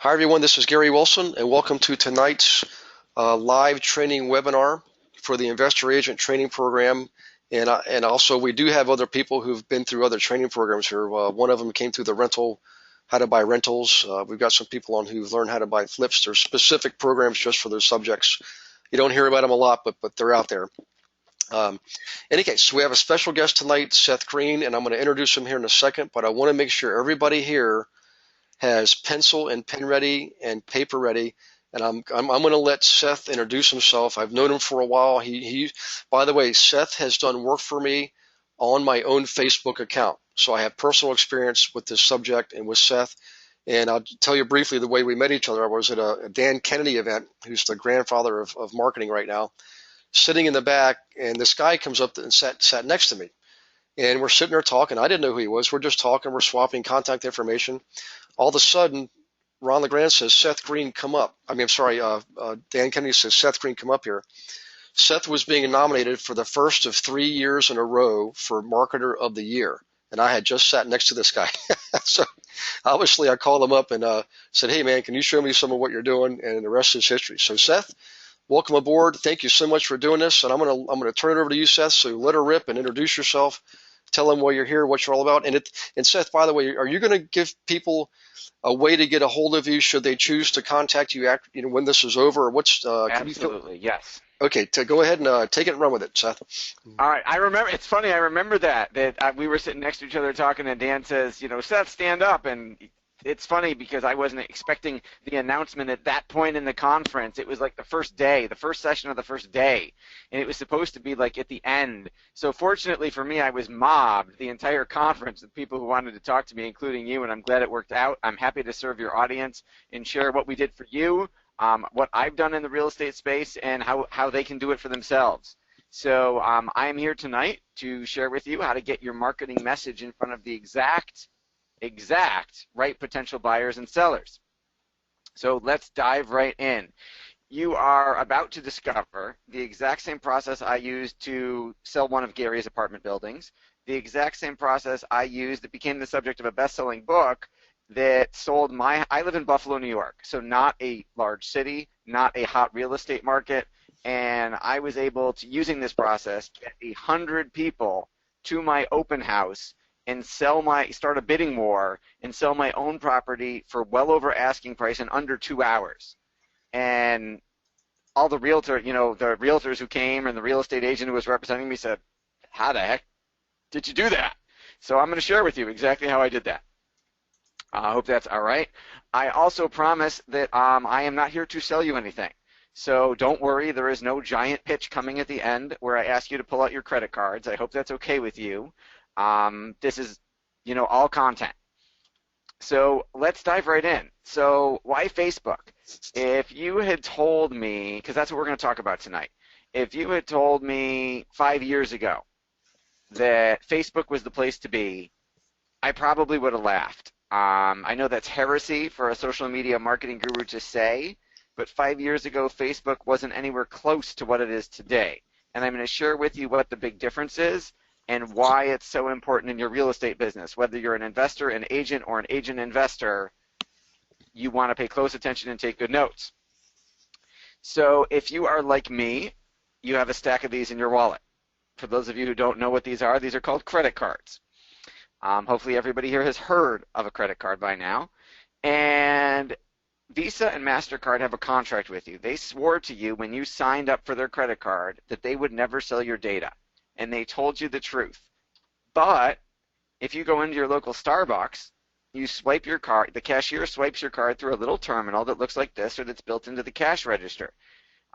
Hi everyone, this is Gary Wilson and welcome to tonight's live training webinar for the Investor Agent Training Program. And also we do have other people who've been through other training programs here. One of them came through the how to buy rentals. We've got some people on who've learned how to buy flips. There's specific programs just for those subjects. You don't hear about them a lot, but they're out there. In any case, so we have a special guest tonight, Seth Green, and I'm going to introduce him here in a second, but I want to make sure everybody here has pencil and pen ready and paper ready. And I'm going to let Seth introduce himself. I've known him for a while. By the way, Seth has done work for me on my own Facebook account. So I have personal experience with this subject and with Seth. And I'll tell you briefly the way we met each other. I was at a Dan Kennedy event, who's the grandfather of marketing right now, sitting in the back, and this guy comes up and sat next to me. And we're sitting there talking. I didn't know who he was. We're just talking. We're swapping contact information. All of a sudden, Ron LeGrand says, Seth Green, come up. Dan Kennedy says, Seth Green, come up here. Seth was being nominated for the first of 3 years in a row for Marketer of the Year. And I had just sat next to this guy. So obviously I called him up and said, hey, man, can you show me some of what you're doing? And the rest is history. So Seth, welcome aboard. Thank you so much for doing this. And I'm gonna turn it over to you, Seth. So let her rip and introduce yourself. Tell them why you're here, what you're all about. And Seth, by the way, are you going to give people a way to get a hold of you should they choose to contact you after, when this is over? Or Absolutely, yes. Okay, go ahead and take it and run with it, Seth. All right, I remember. It's funny. I remember that we were sitting next to each other talking, and Dan says, Seth, stand up. And it's funny because I wasn't expecting the announcement at that point in the conference. It was like the first day, the first session of the first day, and it was supposed to be like at the end. So fortunately for me, I was mobbed the entire conference of people who wanted to talk to me, including you, and I'm glad it worked out. I'm happy to serve your audience and share what we did for you, what I've done in the real estate space, and how they can do it for themselves. So I am here tonight to share with you how to get your marketing message in front of the exact right potential buyers and sellers. So let's dive right in. You are about to discover the exact same process I used to sell one of Gary's apartment buildings, the exact same process I used that became the subject of a best-selling book that sold I live in Buffalo, New York, so not a large city, not a hot real estate market, and I was able to, using this process, get 100 people to my open house and start a bidding war and sell my own property for well over asking price in under 2 hours. And all the realtors who came and the real estate agent who was representing me said, how the heck did you do that? So I'm going to share with you exactly how I did that. I hope that's all right. I also promise that I am not here to sell you anything. So don't worry, there is no giant pitch coming at the end where I ask you to pull out your credit cards. I hope that's okay with you. This is, all content. So let's dive right in. So why Facebook? If you had told me, because that's what we're going to talk about tonight, if you had told me 5 years ago that Facebook was the place to be, I probably would have laughed. I know that's heresy for a social media marketing guru to say, but 5 years ago, Facebook wasn't anywhere close to what it is today. And I'm going to share with you what the big difference is and why it's so important in your real estate business. Whether you're an investor, an agent, or an agent investor, you want to pay close attention and take good notes. So if you are like me, you have a stack of these in your wallet. For those of you who don't know what these are called credit cards. Hopefully everybody here has heard of a credit card by now. And Visa and MasterCard have a contract with you. They swore to you when you signed up for their credit card that they would never sell your data. And they told you the truth. But if you go into your local Starbucks, you swipe your card, the cashier swipes your card through a little terminal that looks like this or that's built into the cash register.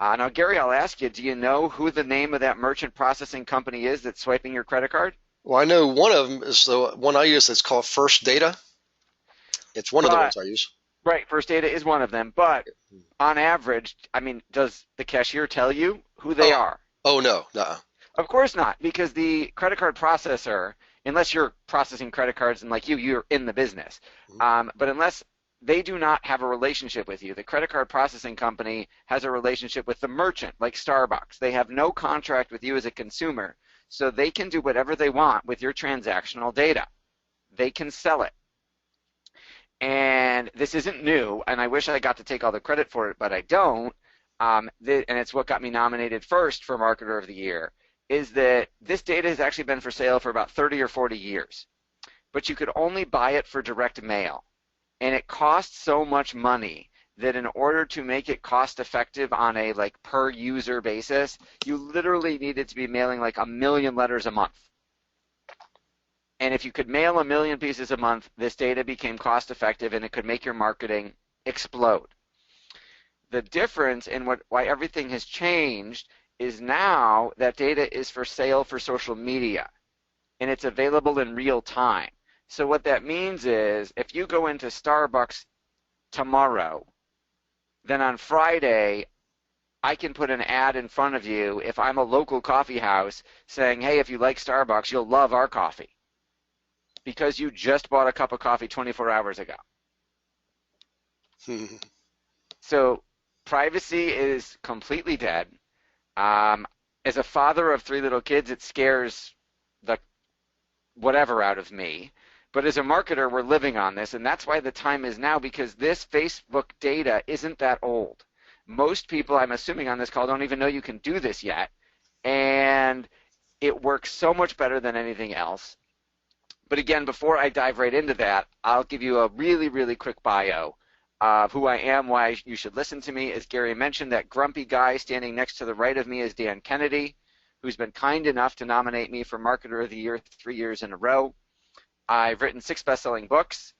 Now, Gary, I'll ask you, do you know who the name of that merchant processing company is that's swiping your credit card? Well, I know one of them is the one I use that's called First Data. It's one of the But ones I use. right, First Data is one of them. But on average, does the cashier tell you who they Oh, are? oh no, no. Of course not, because the credit card processor, unless you're processing credit cards and like you're in the business, but unless they do not have a relationship with you, the credit card processing company has a relationship with the merchant, like Starbucks. They have no contract with you as a consumer, so they can do whatever they want with your transactional data. They can sell it. And this isn't new, and I wish I got to take all the credit for it, but I don't. And it's what got me nominated first for Marketer of the Year, is that this data has actually been for sale for about 30 or 40 years. But you could only buy it for direct mail. And it costs so much money that in order to make it cost effective on a like per user basis, you literally needed to be mailing like 1 million letters a month. And if you could mail 1 million pieces a month, this data became cost effective and it could make your marketing explode. The difference in why everything has changed is now that data is for sale for social media and it's available in real time. So what that means is if you go into Starbucks tomorrow, then on Friday I can put an ad in front of you if I'm a local coffee house saying, hey, if you like Starbucks, you'll love our coffee, because you just bought a cup of coffee 24 hours ago. So privacy is completely dead. As a father of 3 little kids, it scares the whatever out of me. But as a marketer, we're living on this, and that's why the time is now, because this Facebook data isn't that old. Most people, I'm assuming on this call, don't even know you can do this yet, and it works so much better than anything else. But again, before I dive right into that, I'll give you a really, really quick bio of who I am, why you should listen to me. As Gary mentioned, that grumpy guy standing next to the right of me is Dan Kennedy, who's been kind enough to nominate me for Marketer of the Year 3 years in a row. I've written 6 best-selling books,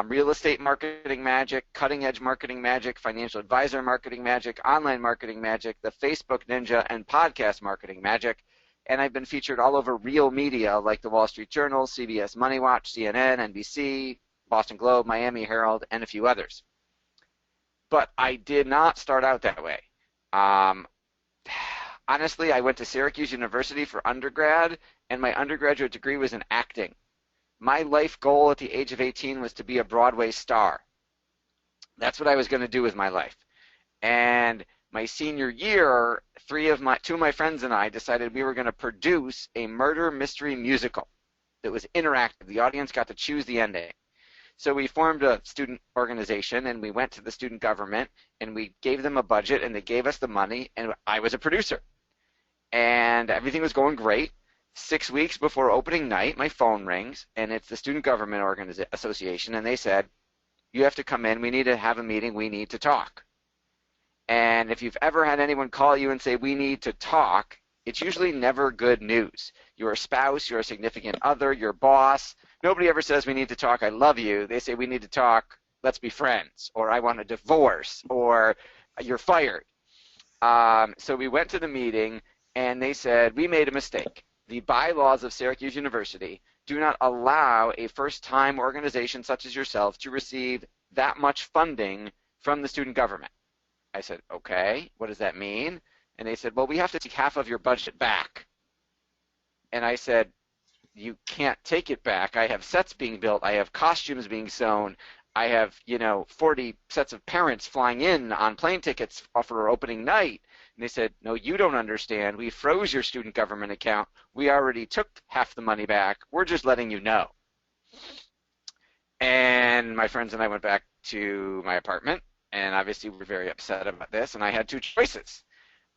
Real Estate Marketing Magic, Cutting Edge Marketing Magic, Financial Advisor Marketing Magic, Online Marketing Magic, The Facebook Ninja, and Podcast Marketing Magic. And I've been featured all over real media like the Wall Street Journal, CBS Money Watch, CNN, NBC, Boston Globe, Miami Herald, and a few others. But I did not start out that way. Honestly, I went to Syracuse University for undergrad, and my undergraduate degree was in acting. My life goal at the age of 18 was to be a Broadway star. That's what I was going to do with my life. And my senior year, 2 of my friends and I decided we were going to produce a murder mystery musical that was interactive. The audience got to choose the ending. So we formed a student organization, and we went to the student government, and we gave them a budget, and they gave us the money, and I was a producer. And everything was going great. 6 weeks before opening night, my phone rings, and it's the Student Government Association, and they said, you have to come in, we need to have a meeting, we need to talk. And if you've ever had anyone call you and say, we need to talk, it's usually never good news. Your spouse, your significant other, your boss, nobody ever says, we need to talk, I love you. They say, we need to talk, let's be friends, or I want a divorce, or you're fired. So we went to the meeting, and they said, we made a mistake. The bylaws of Syracuse University do not allow a first-time organization such as yourself to receive that much funding from the student government. I said, okay, what does that mean? And they said, well, we have to take half of your budget back. And I said, you can't take it back. I have sets being built. I have costumes being sewn. I have, 40 sets of parents flying in on plane tickets for opening night. And they said, no, you don't understand. We froze your student government account. We already took half the money back. We're just letting you know. And my friends and I went back to my apartment, and obviously we're very upset about this, and I had 2 choices.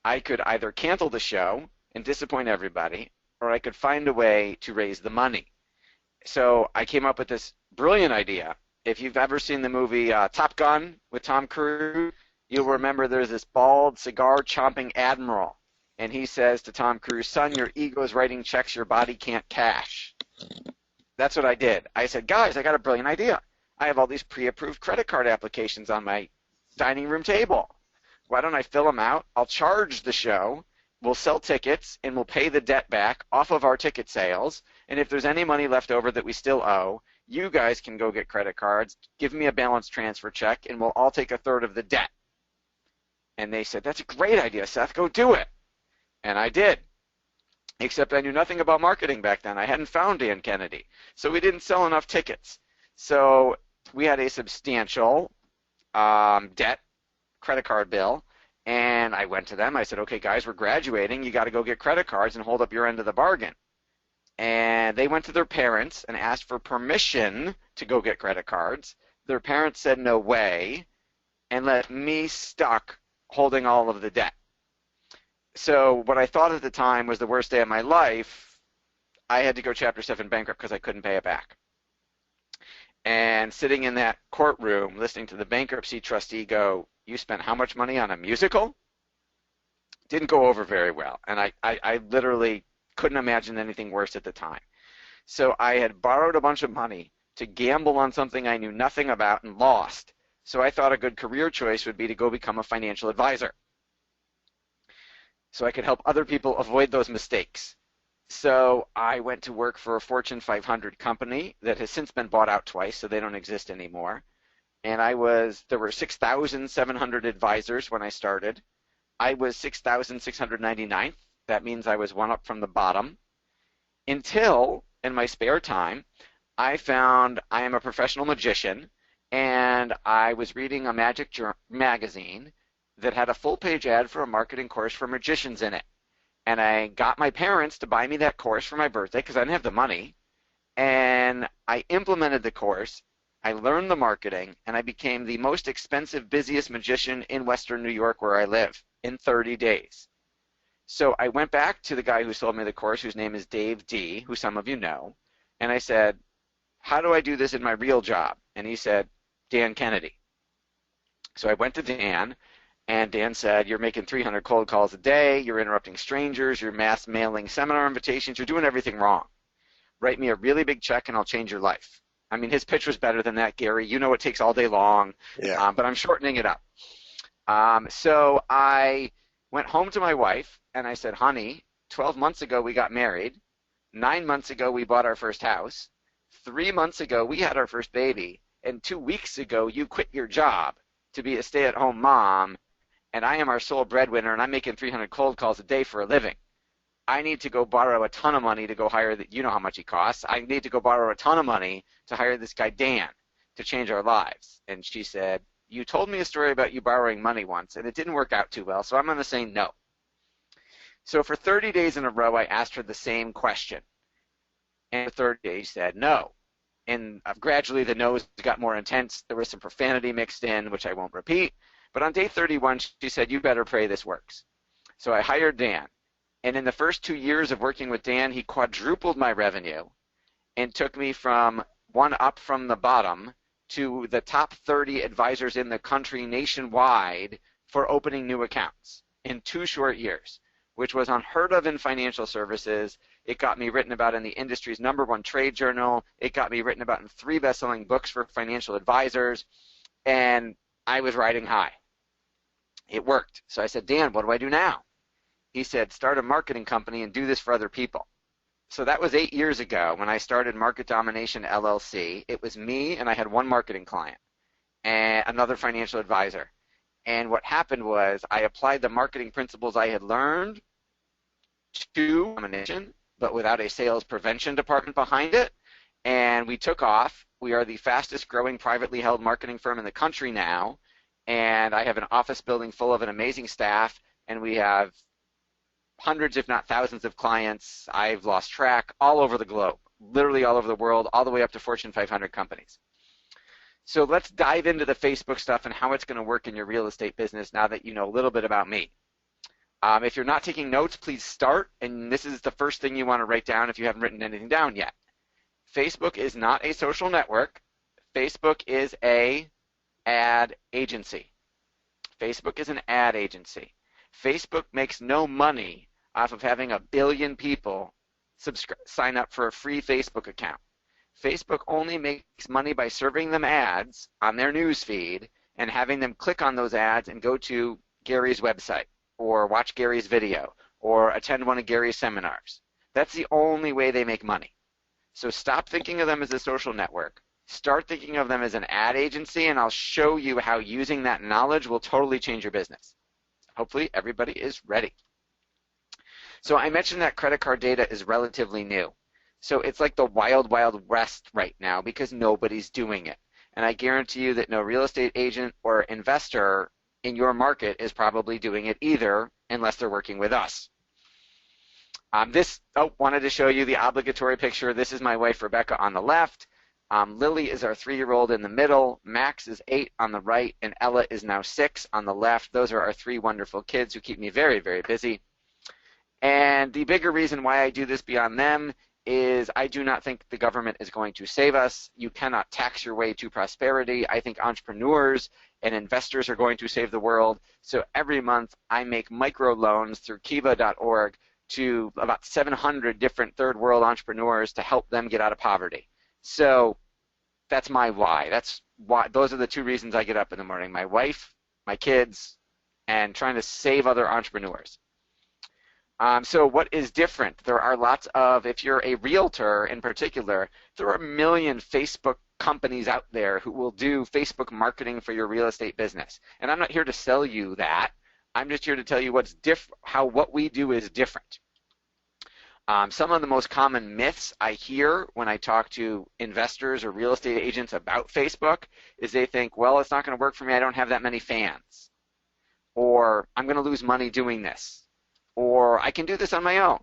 I could either cancel the show and disappoint everybody, or I could find a way to raise the money. So I came up with this brilliant idea. If you've ever seen the movie Top Gun with Tom Cruise, you'll remember there's this bald, cigar-chomping admiral, and he says to Tom Cruise, son, your ego's writing checks your body can't cash. That's what I did. I said, guys, I got a brilliant idea. I have all these pre-approved credit card applications on my dining room table. Why don't I fill them out? I'll charge the show. We'll sell tickets, and we'll pay the debt back off of our ticket sales. And if there's any money left over that we still owe, you guys can go get credit cards, give me a balance transfer check, and we'll all take a third of the debt. And they said, that's a great idea, Seth. Go do it. And I did. Except I knew nothing about marketing back then. I hadn't found Dan Kennedy. So we didn't sell enough tickets. So we had a substantial debt credit card bill. And I went to them. I said, okay, guys, we're graduating. You got to go get credit cards and hold up your end of the bargain. And they went to their parents and asked for permission to go get credit cards. Their parents said no way and left me stuck holding all of the debt. So what I thought at the time was the worst day of my life, I had to go Chapter 7 bankrupt because I couldn't pay it back. And sitting in that courtroom listening to the bankruptcy trustee go, "You spent how much money on a musical?" Didn't go over very well. And I literally couldn't imagine anything worse at the time. So I had borrowed a bunch of money to gamble on something I knew nothing about and lost. So I thought a good career choice would be to go become a financial advisor, so I could help other people avoid those mistakes. So I went to work for a Fortune 500 company that has since been bought out twice, so they don't exist anymore. And there were 6,700 advisors when I started. I was 6,699th. That means I was one up from the bottom. Until, in my spare time, I found I am a professional magician, and I was reading a magic magazine that had a full-page ad for a marketing course for magicians in it. And I got my parents to buy me that course for my birthday because I didn't have the money. And I implemented the course. I learned the marketing, and I became the most expensive, busiest magician in Western New York where I live in 30 days. So I went back to the guy who sold me the course, whose name is Dave D., who some of you know, and I said, "How do I do this in my real job?" And he said, "Dan Kennedy." So I went to Dan, and Dan said, "You're making 300 cold calls a day, you're interrupting strangers, you're mass mailing seminar invitations, you're doing everything wrong. Write me a really big check and I'll change your life." I mean, his pitch was better than that, Gary. You know it takes all day long, but I'm shortening it up. So I went home to my wife and I said, "Honey, 12 months ago we got married. 9 months ago we bought our first house. 3 months ago we had our first baby. And 2 weeks ago you quit your job to be a stay-at-home mom. And I am our sole breadwinner, and I'm making 300 cold calls a day for a living. I need to go borrow a ton of money to go hire you know how much he costs. I need to go borrow a ton of money to hire this guy Dan to change our lives." And she said, "You told me a story about you borrowing money once, and it didn't work out too well, so I'm going to say no." So for 30 days in a row, I asked her the same question. And the third day, she said no. And gradually the no's got more intense. There was some profanity mixed in, which I won't repeat. But on day 31, she said, "You better pray this works." So I hired Dan. And in the first 2 years of working with Dan, he quadrupled my revenue and took me from one up from the bottom to the top 30 advisors in the country nationwide for opening new accounts in 2 short years, which was unheard of in financial services. It got me written about in the industry's #1 trade journal. It got me written about in 3 best-selling books for financial advisors. And I was riding high. It worked. So I said, "Dan, what do I do now?" He said, "Start a marketing company and do this for other people." So that was 8 years ago when I started Market Domination LLC. It was me, and I had 1 marketing client and another financial advisor. And what happened was I applied the marketing principles I had learned to domination, but without a sales prevention department behind it. And we took off. We are the fastest growing privately held marketing firm in the country now. And I have an office building full of an amazing staff, and we have hundreds, if not thousands, of clients. I've lost track all over the globe, literally all over the world, all the way up to Fortune 500 companies. So let's dive into the Facebook stuff and how it's going to work in your real estate business now that you know a little bit about me. If you're not taking notes, please start, and this is the first thing you want to write down if you haven't written anything down yet. Facebook is not a social network. Facebook is a ad agency. Facebook is an ad agency. Facebook makes no money off of having 1 billion people sign up for a free Facebook account. Facebook only makes money by serving them ads on their news feed and having them click on those ads and go to Gary's website or watch Gary's video or attend one of Gary's seminars. That's the only way they make money. So stop thinking of them as a social network. Start thinking of them as an ad agency, and I'll show you how using that knowledge will totally change your business. Hopefully everybody is ready. So I mentioned that credit card data is relatively new. So it's like the wild, wild west right now because nobody's doing it. And I guarantee you that no real estate agent or investor in your market is probably doing it either unless they're working with us. Wanted to show you the obligatory picture. This is my wife, Rebecca, on the left. Lily is our 3-year-old in the middle, Max is 8 on the right, and Ella is now 6 on the left. Those are our 3 wonderful kids who keep me very, very busy. And the bigger reason why I do this beyond them is I do not think the government is going to save us. You cannot tax your way to prosperity. I think entrepreneurs and investors are going to save the world. So every month I make micro loans through kiva.org to about 700 different third world entrepreneurs to help them get out of poverty. So that's my why. That's why. Those are the 2 reasons I get up in the morning: my wife, my kids, and trying to save other entrepreneurs. So what is different? There are lots of, if you're a realtor in particular, there are a million Facebook companies out there who will do Facebook marketing for your real estate business. And I'm not here to sell you that. I'm just here to tell you what's how what we do is different. Some of the most common myths I hear when I talk to investors or real estate agents about Facebook is they think, well, it's not going to work for me. I don't have that many fans. Or I'm going to lose money doing this. Or I can do this on my own.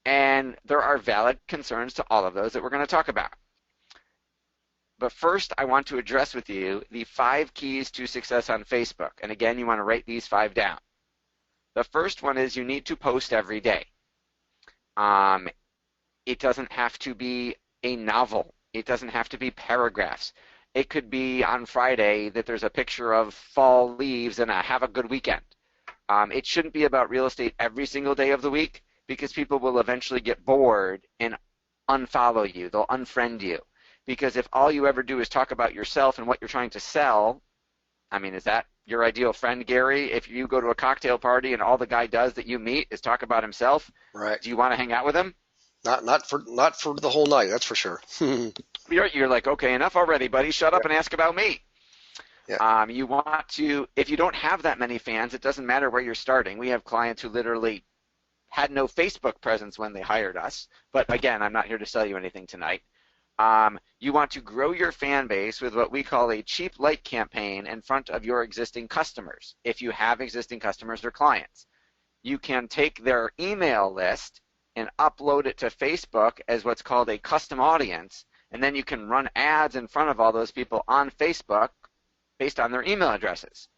And there are valid concerns to all of those that we're going to talk about. But first, I want to address with you the 5 keys to success on Facebook. And again, you want to write these 5 down. The first one is you need to post every day. It doesn't have to be a novel. It doesn't have to be paragraphs. It could be on Friday that there's a picture of fall leaves and a have a good weekend. It shouldn't be about real estate every single day of the week because people will eventually get bored and unfollow you. They'll unfriend you. Because if all you ever do is talk about yourself and what you're trying to sell, I mean, is that your ideal friend, Gary? If you go to a cocktail party and all the guy does that you meet is talk about himself, right? Do you want to hang out with him? Not for the whole night, that's for sure. You're like, okay, enough already, buddy. Shut up and ask about me. Yeah. You want to, if you don't have that many fans, it doesn't matter where you're starting. We have clients who literally had no Facebook presence when they hired us. But again, I'm not here to sell you anything tonight. You want to grow your fan base with what we call a cheap light campaign in front of your existing customers. If you have existing customers or clients, you can take their email list and upload it to Facebook as what's called a custom audience, and then you can run ads in front of all those people on Facebook based on their email addresses.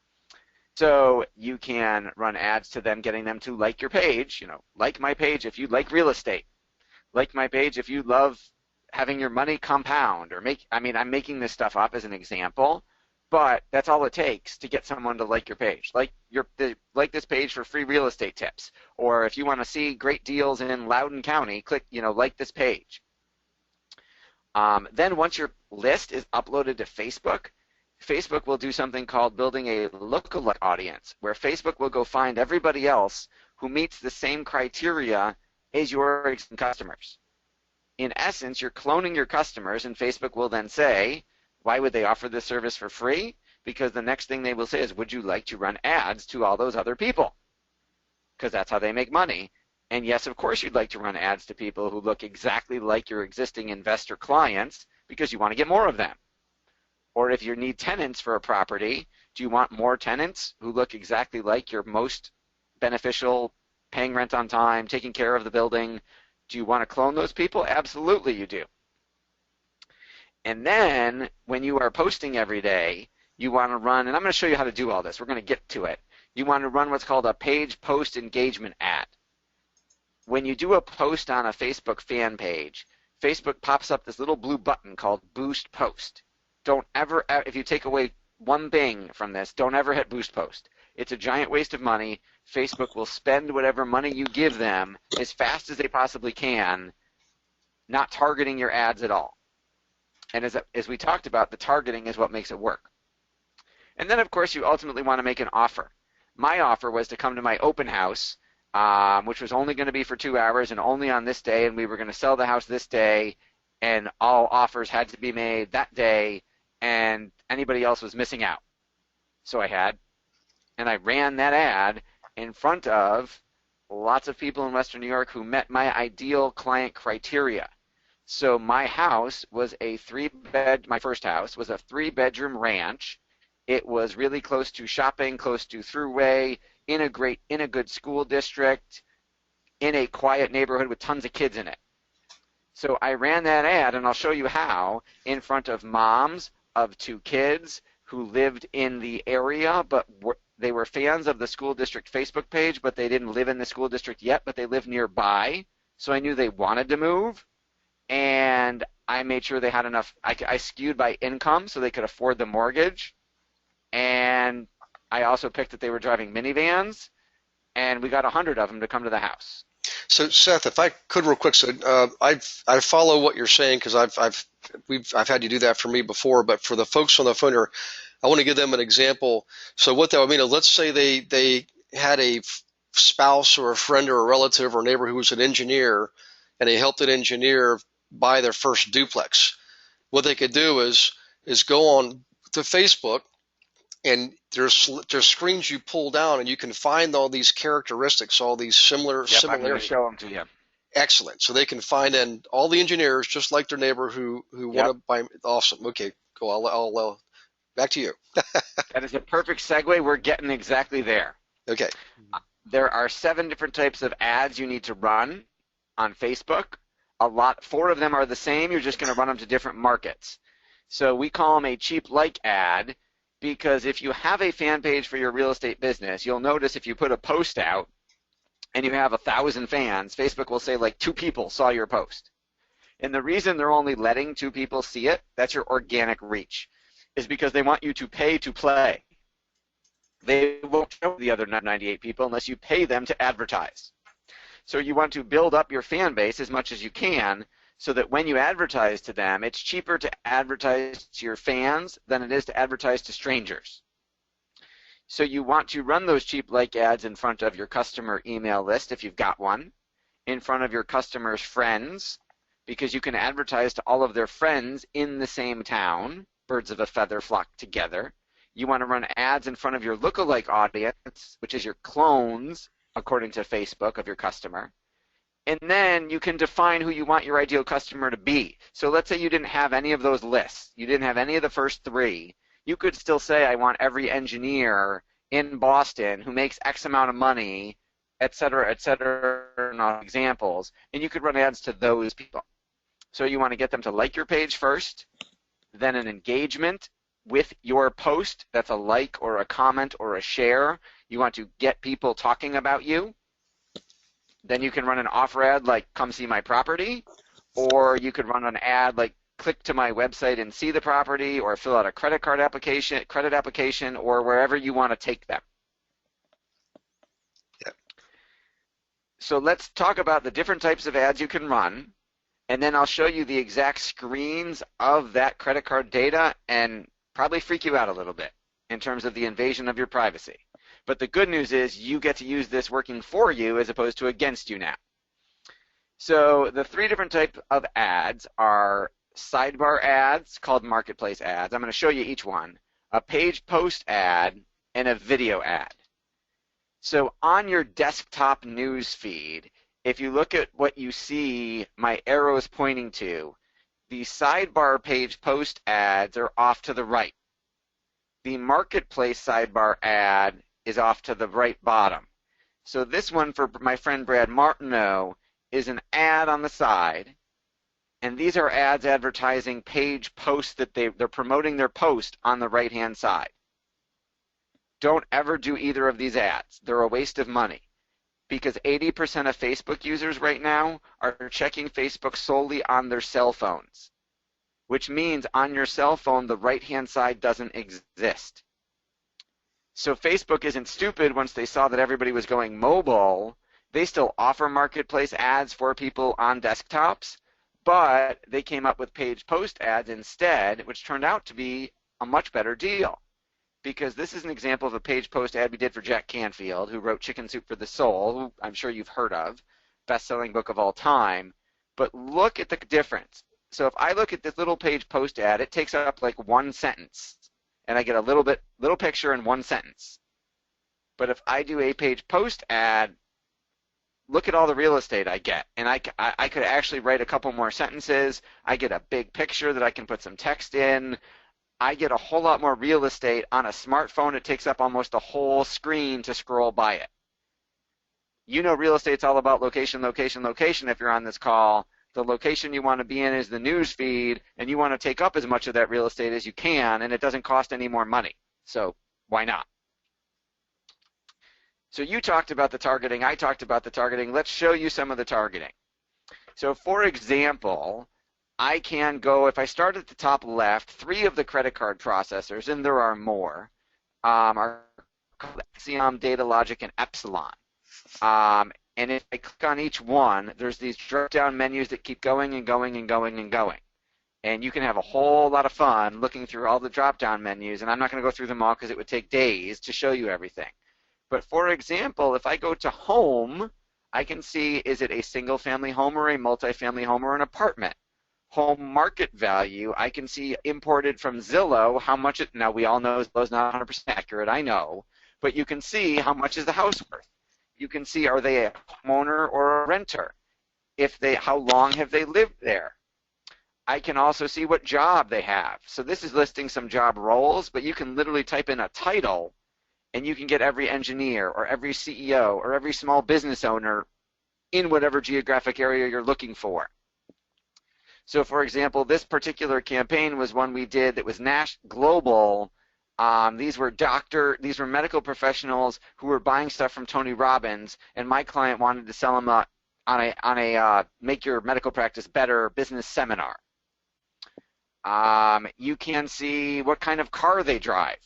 So you can run ads to them, getting them to like your page. Like my page if you like real estate. Like my page if you love having your money compound, or I'm making this stuff up as an example, but that's all it takes to get someone to like your page. Like this page for free real estate tips, or if you want to see great deals in Loudoun County, click like this page. Then once your list is uploaded to Facebook, Facebook will do something called building a lookalike audience, where Facebook will go find everybody else who meets the same criteria as your existing customers. In essence, you're cloning your customers, and Facebook will then say, why would they offer this service for free? Because the next thing they will say is, would you like to run ads to all those other people? Because that's how they make money. And yes, of course you'd like to run ads to people who look exactly like your existing investor clients because you want to get more of them. Or if you need tenants for a property, do you want more tenants who look exactly like your most beneficial, paying rent on time, taking care of the building? Do you want to clone those people? Absolutely you do. And then when you are posting every day, you want to run, and I'm going to show you how to do all this. We're going to get to it. You want to run what's called a page post engagement ad. When you do a post on a Facebook fan page, Facebook pops up this little blue button called Boost Post. Don't ever, if you take away one thing from this, don't ever hit Boost Post. It's a giant waste of money. Facebook will spend whatever money you give them as fast as they possibly can, not targeting your ads at all. And as we talked about, the targeting is what makes it work. And then, of course, you ultimately want to make an offer. My offer was to come to my open house, which was only going to be for 2 hours and only on this day, and we were going to sell the house this day, and all offers had to be made that day, and anybody else was missing out. So I ran that ad in front of lots of people in Western New York who met my ideal client criteria. So my house was my first house was a 3-bedroom ranch. It was really close to shopping, close to Thruway, in a good school district, in a quiet neighborhood with tons of kids in it. So I ran that ad, and I'll show you how, in front of moms of 2 kids who lived in the area, but they were fans of the school district Facebook page, but they didn't live in the school district yet, but they lived nearby. So I knew they wanted to move, and I made sure they had enough. I skewed by income so they could afford the mortgage, and I also picked that they were driving minivans, and we got 100 of them to come to the house. So Seth, if I could real quick, so I follow what you're saying because I've had you do that for me before, but for the folks on the phone here, I want to give them an example. So what that would mean is, let's say they had a spouse or a friend or a relative or neighbor who was an engineer, and they helped an engineer buy their first duplex. What they could do is go on to Facebook, and there's screens you pull down, and you can find all these characteristics, all these similarities. I'm going to show them to you. Excellent. So they can find in all the engineers, just like their neighbor who want to buy. Awesome. Okay, cool. I'll back to you. That is a perfect segue. We're getting exactly there. Okay. There are 7 different types of ads you need to run on Facebook. 4 of them are the same. You're just going to run them to different markets. So we call them a cheap like ad, because if you have a fan page for your real estate business, you'll notice if you put a post out and you have 1,000 fans, Facebook will say like 2 people saw your post. And the reason they're only letting 2 people see it, that's your organic reach, is because they want you to pay to play. They won't show the other 98 people unless you pay them to advertise. So you want to build up your fan base as much as you can, so that when you advertise to them, it's cheaper to advertise to your fans than it is to advertise to strangers. So you want to run those cheap like ads in front of your customer email list if you've got one, in front of your customers' friends, because you can advertise to all of their friends in the same town. Birds of a feather flock together. You want to run ads in front of your lookalike audience, which is your clones, according to Facebook, of your customer. And then you can define who you want your ideal customer to be. So let's say you didn't have any of those lists. You didn't have any of the first 3. You could still say, I want every engineer in Boston who makes X amount of money, et cetera, not examples. And you could run ads to those people. So you want to get them to like your page first, then an engagement with your post. That's a like or a comment or a share. You want to get people talking about you. Then you can run an offer ad like come see my property, or you could run an ad like click to my website and see the property, or fill out a credit application, or wherever you want to take them. Yep. So let's talk about the different types of ads you can run, and then I'll show you the exact screens of that credit card data and probably freak you out a little bit in terms of the invasion of your privacy. But the good news is you get to use this working for you as opposed to against you now. So the 3 different types of ads are sidebar ads, called marketplace ads. I'm going to show you each one. A page post ad and a video ad. So on your desktop news feed, if you look at what you see my arrows pointing to, the sidebar page post ads are off to the right. The marketplace sidebar ad is off to the right bottom. So this one for my friend Brad Martineau is an ad on the side, and these are ads advertising page posts that they're promoting their post on the right-hand side. Don't ever do either of these ads. They're a waste of money, because 80% of Facebook users right now are checking Facebook solely on their cell phones, which means on your cell phone the right-hand side doesn't exist. So Facebook isn't stupid. Once they saw that everybody was going mobile, they still offer marketplace ads for people on desktops, but they came up with page post ads instead, which turned out to be a much better deal. Because this is an example of a page post ad we did for Jack Canfield, who wrote Chicken Soup for the Soul, who I'm sure you've heard of, best-selling book of all time. But look at the difference. So if I look at this little page post ad, it takes up like 1 sentence. And I get a little picture in 1 sentence. But if I do a page post ad, look at all the real estate I get. And I could actually write a couple more sentences. I get a big picture that I can put some text in. I get a whole lot more real estate. On a smartphone, it takes up almost a whole screen to scroll by it. You know real estate's all about location, location, location if you're on this call. The location you want to be in is the news feed, and you want to take up as much of that real estate as you can, and it doesn't cost any more money. So why not? So you talked about the targeting, I talked about the targeting. Let's show you some of the targeting. So for example, I can go, if I start at the top left, 3 of the credit card processors, and there are more, are called Axiom, DataLogic, and Epsilon. And if I click on each one, there's these drop-down menus that keep going and going and going and going. And you can have a whole lot of fun looking through all the drop-down menus, and I'm not going to go through them all because it would take days to show you everything. But for example, if I go to home, I can see, is it a single-family home or a multi-family home or an apartment? Home market value, I can see imported from Zillow how much it, now we all know Zillow's not 100% accurate, I know, but you can see how much is the house worth. You can see, are they a homeowner or a renter? If they, how long have they lived there? I can also see what job they have. So this is listing some job roles, but you can literally type in a title and you can get every engineer or every CEO or every small business owner in whatever geographic area you're looking for. So for example, this particular campaign was one we did that was global. These were medical professionals who were buying stuff from Tony Robbins, and my client wanted to sell them on a make your medical practice better business seminar. You can see what kind of car they drive.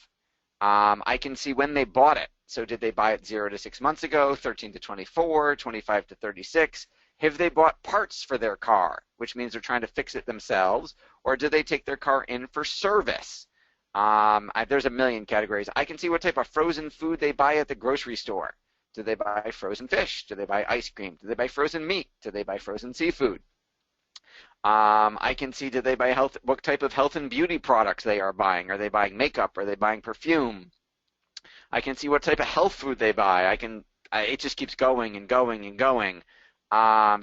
I can see when they bought it. So did they buy it 0 to 6 months ago, 13 to 24, 25 to 36? Have they bought parts for their car, which means they're trying to fix it themselves, or do they take their car in for service? There's a million categories. I can see what type of frozen food they buy at the grocery store. Do they buy frozen fish? Do they buy ice cream? Do they buy frozen meat? Do they buy frozen seafood? I can see, do they buy what type of health and beauty products they are buying. Are they buying makeup? Are they buying perfume? I can see what type of health food they buy. It just keeps going and going and going.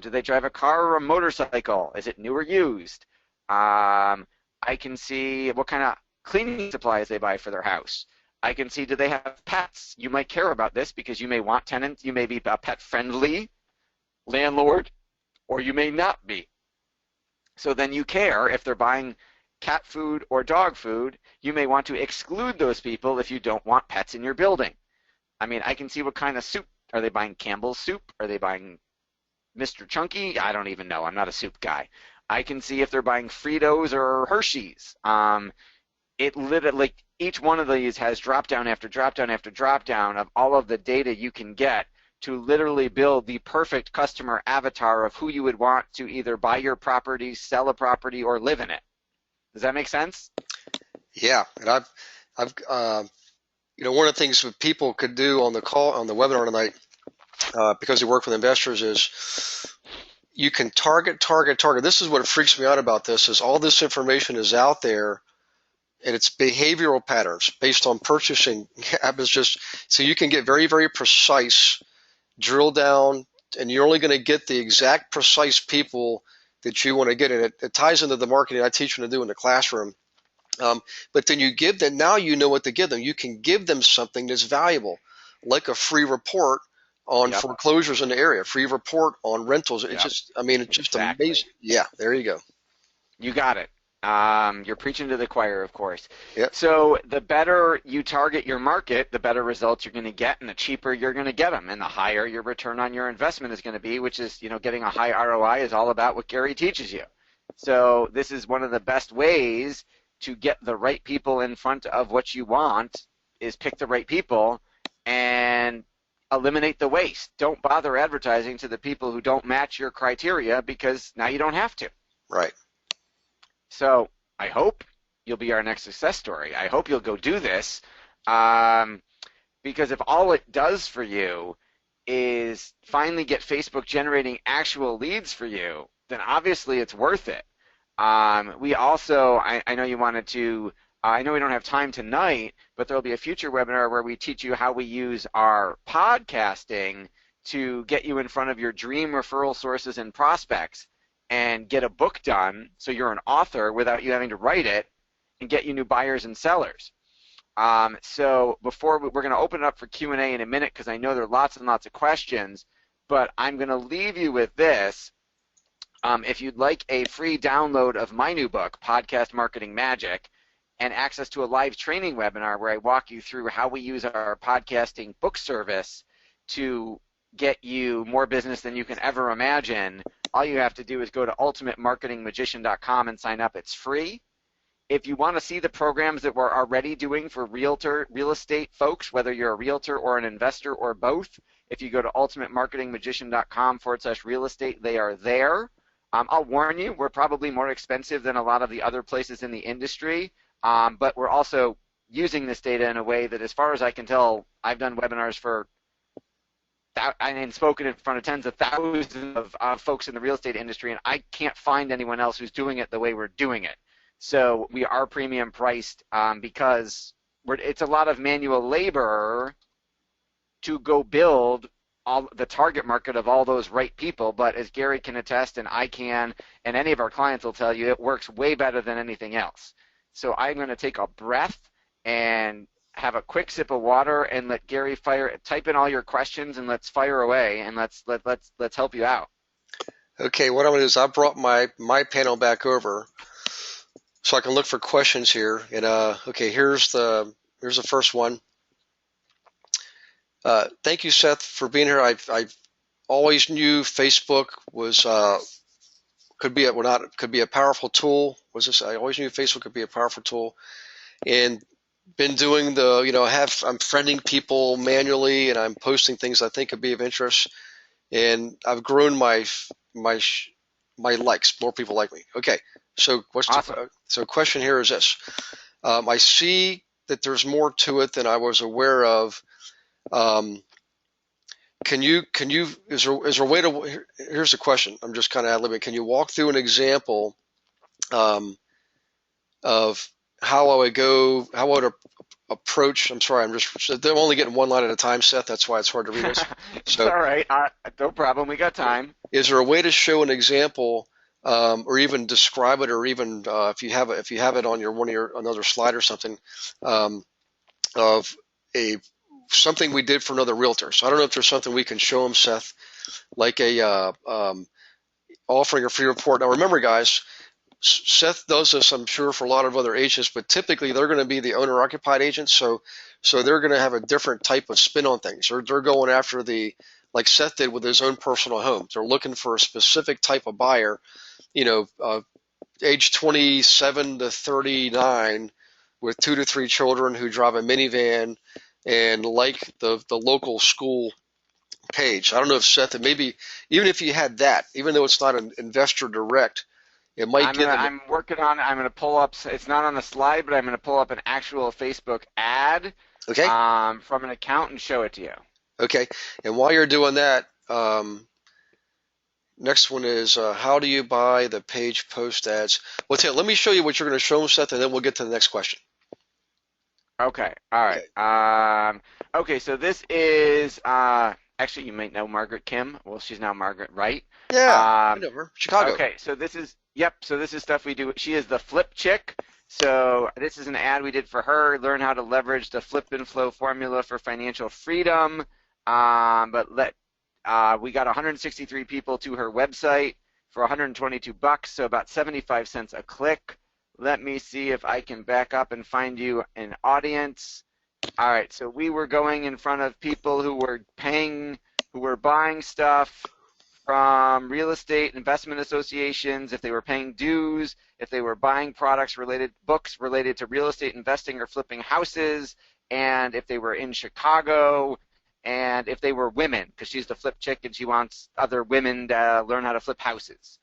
Do they drive a car or a motorcycle? Is it new or used? I can see what kind of cleaning supplies they buy for their house. I can see, do they have pets? You might care about this because you may want tenants. You may be a pet-friendly landlord, or you may not be. So then you care if they're buying cat food or dog food. You may want to exclude those people if you don't want pets in your building. I mean, I can see what kind of soup. Are they buying Campbell's soup? Are they buying Mr. Chunky? I don't even know. I'm not a soup guy. I can see if they're buying Fritos or Hershey's. It literally, each one of these has drop down after drop down after drop down of all of the data you can get to literally build the perfect customer avatar of who you would want to either buy your property, sell a property, or live in it. Does that make sense? Yeah, and I've one of the things that people could do on the webinar tonight, because they work with investors, is you can target. This is what freaks me out about this: is all this information is out there, and it's behavioral patterns based on purchasing habits. Just so you can get very, very precise, drill down, and you're only going to get the exact precise people that you want to get. And it ties into the marketing I teach them to do in the classroom. But then you give them, now you know what to give them. You can give them something that's valuable, like a free report on foreclosures in the area, free report on rentals. It's just, it's just amazing. Yeah, there you go. You got it. You're preaching to the choir, of course. Yep. So the better you target your market, the better results you're going to get, and the cheaper you're going to get them, and the higher your return on your investment is going to be, which is, getting a high ROI is all about what Gary teaches you. So this is one of the best ways to get the right people in front of what you want, is pick the right people and eliminate the waste. Don't bother advertising to the people who don't match your criteria, because now you don't have to. Right. So I hope you'll be our next success story. I hope you'll go do this, because if all it does for you is finally get Facebook generating actual leads for you, then obviously it's worth it. We also, I know you wanted to, I know we don't have time tonight, but there'll be a future webinar where we teach you how we use our podcasting to get you in front of your dream referral sources and prospects and get a book done so you're an author without you having to write it, and get you new buyers and sellers. So before we're going to open it up for Q&A in a minute, because I know there are lots and lots of questions, but I'm going to leave you with this. If you'd like a free download of my new book, Podcast Marketing Magic, and access to a live training webinar where I walk you through how we use our podcasting book service to get you more business than you can ever imagine, all you have to do is go to ultimatemarketingmagician.com and sign up. It's free. If you want to see the programs that we're already doing for real estate folks, whether you're a realtor or an investor or both, if you go to ultimatemarketingmagician.com/real estate, they are there. I'll warn you, we're probably more expensive than a lot of the other places in the industry, but we're also using this data in a way that, as far as I can tell, I've done webinars for and spoken in front of tens of thousands of folks in the real estate industry, and I can't find anyone else who's doing it the way we're doing it. So we are premium priced because it's a lot of manual labor to go build all the target market of all those right people, but as Gary can attest, and I can, and any of our clients will tell you, it works way better than anything else. So I'm going to take a breath and have a quick sip of water and let Gary type in all your questions, and let's fire away, and let's help you out. Okay, what I'm going to do is I brought my panel back over so I can look for questions here. And okay, here's the first one. Thank you, Seth, for being here. I always knew Facebook was could be a powerful tool. I always knew Facebook could be a powerful tool, and been doing I'm friending people manually, and I'm posting things I think could be of interest, and I've grown my likes. More people like me. Okay, so Awesome. So question here is this: I see that there's more to it than I was aware of. Is there a way to? Here's the question. I'm just kind of ad-libbing. Can you walk through an example of how I would approach? I'm sorry, they're only getting one line at a time, Seth. That's why it's hard to read this. It's all right. No problem. We got time. Is there a way to show an example, or even describe it, or even if you have it on another slide or something, of something we did for another realtor? So I don't know if there's something we can show them, Seth, like offering a free report. Now remember, guys, Seth does this, I'm sure, for a lot of other agents, but typically they're going to be the owner-occupied agents, so they're going to have a different type of spin on things. They're going after like Seth did with his own personal home. They're looking for a specific type of buyer, age 27 to 39, with 2 to 3 children who drive a minivan and like the local school page. I don't know if Seth, and maybe even if you had that, even though it's not an investor direct, it might get them. I'm working on it. I'm going to pull up. It's not on the slide, but I'm going to pull up an actual Facebook ad. Okay. From an account and show it to you. Okay. And while you're doing that, next one is how do you buy the page post ads? Well, let me show you what you're going to show them, Seth, and then we'll get to the next question. Okay. All right. Okay. Okay. So this is actually, you might know Margaret Kim. Well, she's now Margaret Wright. Yeah. I know her. Chicago. Okay. So this is stuff we do. She is the Flip Chick. So this is an ad we did for her. Learn how to leverage the Flip and Flow formula for financial freedom. We got 163 people to her website for $122, so about 75 cents a click. Let me see if I can back up and find you an audience. All right, so we were going in front of people who were buying stuff from real estate investment associations, if they were paying dues, if they were buying books related to real estate investing or flipping houses, and if they were in Chicago, and if they were women, because she's the Flip Chick and she wants other women to learn how to flip houses.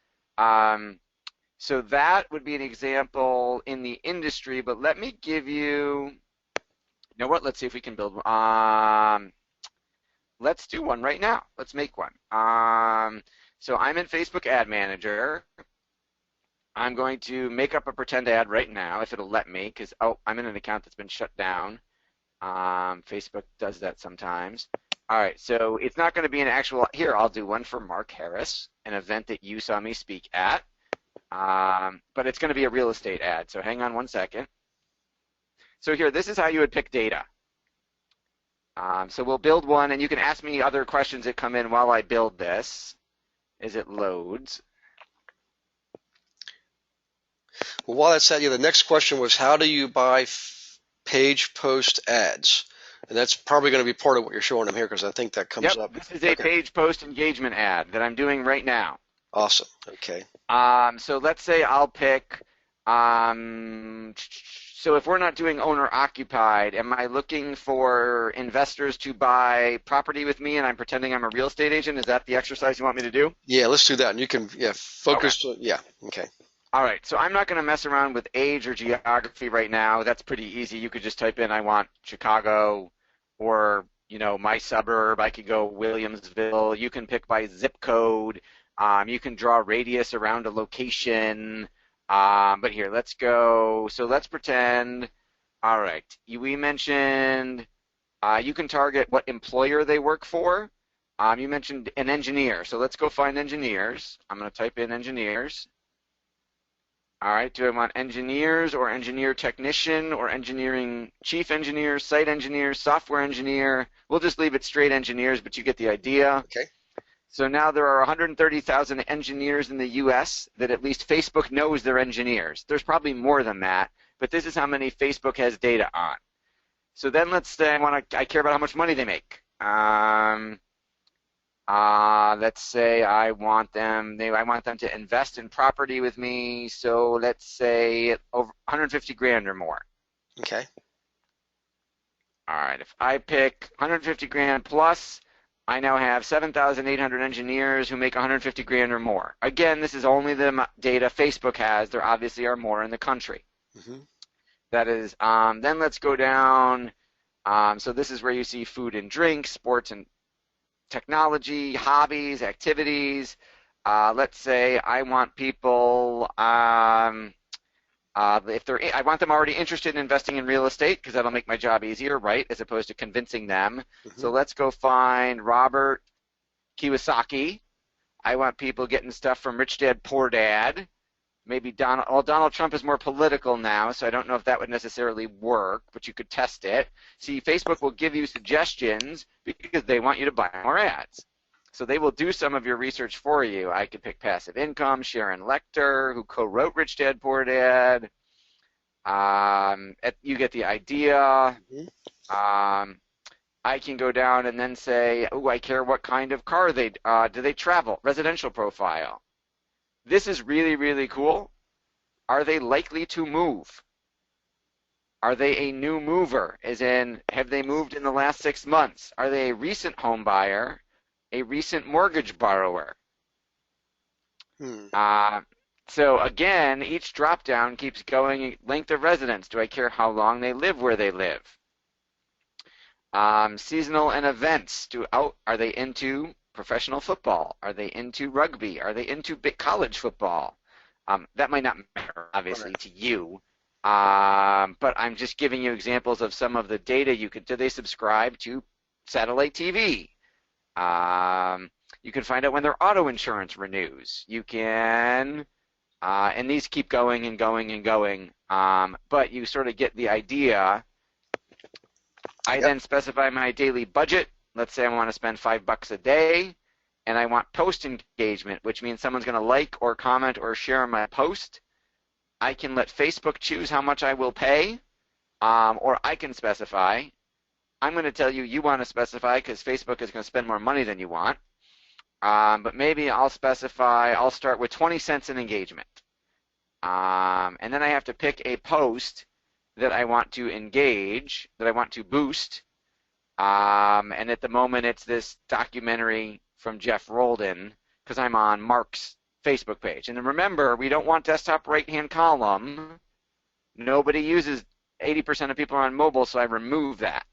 So that would be an example in the industry, but let me give you, what, let's see if we can build one. Let's do one right now. Let's make one. So I'm in Facebook Ad Manager. I'm going to make up a pretend ad right now, if it'll let me, because, I'm in an account that's been shut down. Facebook does that sometimes. All right, so it's not going to be an actual, here, I'll do one for Mark Harris, an event that you saw me speak at. But it's going to be a real estate ad, so hang on one second. So here, this is how you would pick data. So we'll build one, and you can ask me other questions that come in while I build this as it loads. Well, while that's that, yeah, the next question was how do you buy page post ads? And that's probably going to be part of what you're showing them here because I think that comes Yep, up. this is a Okay, page post engagement ad that I'm doing right now. awesome. Okay. So let's say I'll pick, so if we're not doing owner occupied, am I looking for investors to buy property with me and I'm pretending I'm a real estate agent? Is that the exercise you want me to do? Yeah, let's do that. And you can, yeah, Okay. focus. Yeah. Okay. All right. So I'm not going to mess around with age or geography right now. That's pretty easy. You could just type in, I want Chicago or, my suburb. I could go Williamsville. You can pick by zip code. You can draw a radius around a location. But here, let's go. So let's pretend. All right. We mentioned you can target what employer they work for. You mentioned an engineer. So let's go find engineers. I'm going to type in engineers. All right. Do I want engineers or engineer technician or engineering chief engineer, site engineer, software engineer? We'll just leave it straight engineers, but you get the idea. Okay. So now there are 130,000 engineers in the U.S. that at least Facebook knows they're engineers. There's probably more than that, but this is how many Facebook has data on. So then let's say I care about how much money they make. Let's say I want them to invest in property with me. So let's say over 150 grand or more. Okay. All right. If I pick 150 grand plus, I now have 7,800 engineers who make 150 grand or more. Again, this is only the data Facebook has. There obviously are more in the country. Mm-hmm. That is, then let's go down. So this is where you see food and drink, sports and technology, hobbies, activities. Let's say I want people, I want them already interested in investing in real estate because that'll make my job easier, right, as opposed to convincing them. Mm-hmm. So let's go find Robert Kiyosaki. I want people getting stuff from Rich Dad Poor Dad. Maybe Donald Trump is more political now, so I don't know if that would necessarily work, but you could test it. See, Facebook will give you suggestions because they want you to buy more ads. So they will do some of your research for you. I could pick passive income, Sharon Lechter, who co-wrote Rich Dad Poor Dad. You get the idea. Mm-hmm. I can go down and then say, oh, I care what kind of car do they travel, residential profile. This is really, really cool. Are they likely to move? Are they a new mover, as in, have they moved in the last 6 months? Are they a recent home buyer, a recent mortgage borrower? So again, each drop-down keeps going, length of residence. Do I care how long they live where they live? Seasonal and events. Are they into professional football? Are they into rugby? Are they into big college football? That might not matter, obviously, to you. But I'm just giving you examples of some of the data you could. Do they subscribe to satellite TV? You can find out when their auto insurance renews. You can, and these keep going and going and going. But you sort of get the idea. I then specify my daily budget. Let's say I want to spend $5 a day, and I want post engagement, which means someone's going to like or comment or share my post. I can let Facebook choose how much I will pay, or I can specify. I'm going to tell you you want to specify because Facebook is going to spend more money than you want. But maybe I'll specify, I'll start with 20 cents an engagement. And then I have to pick a post that I want to engage, that I want to boost. And at the moment, it's this documentary from Jeff Roldan because I'm on Mark's Facebook page. And then remember, we don't want desktop right-hand column. Nobody uses, 80% of people are on mobile, so I remove that.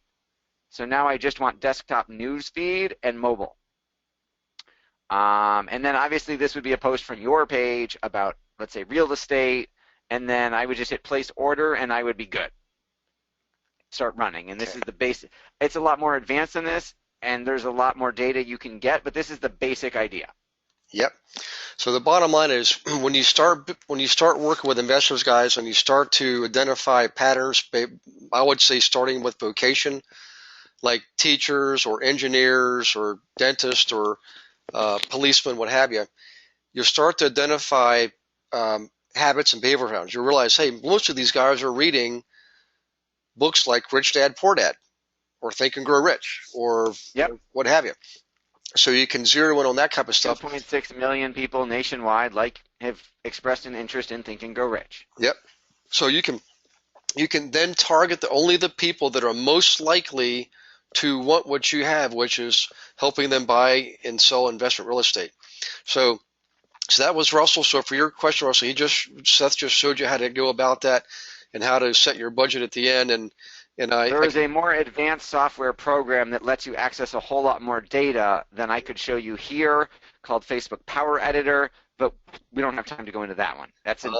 So now I just want desktop news feed and mobile. And then obviously this would be a post from your page about, let's say, real estate. And then I would just hit place order and I would be good. Start running. And this is the basic. It's a lot more advanced than this, and there's a lot more data you can get, but this is the basic idea. Yep. So the bottom line is when you start working with investors, guys, and you start to identify patterns, I would say starting with vocation, like teachers or engineers or dentists or policemen, what have you, you start to identify habits and behavioral patterns. You realize, hey, most of these guys are reading books like Rich Dad Poor Dad or Think and Grow Rich or Yep. what have you. So you can zero in on that type of stuff. 2.6 million people nationwide have expressed an interest in Think and Grow Rich. Yep. So you can then target only the people that are most likely to want what you have, which is helping them buy and sell investment real estate. So that was Russell. So for your question, Russell, Seth just showed you how to go about that and how to set your budget at the end. And there is a more advanced software program that lets you access a whole lot more data than I could show you here, called Facebook Power Editor, but we don't have time to go into that one. That's an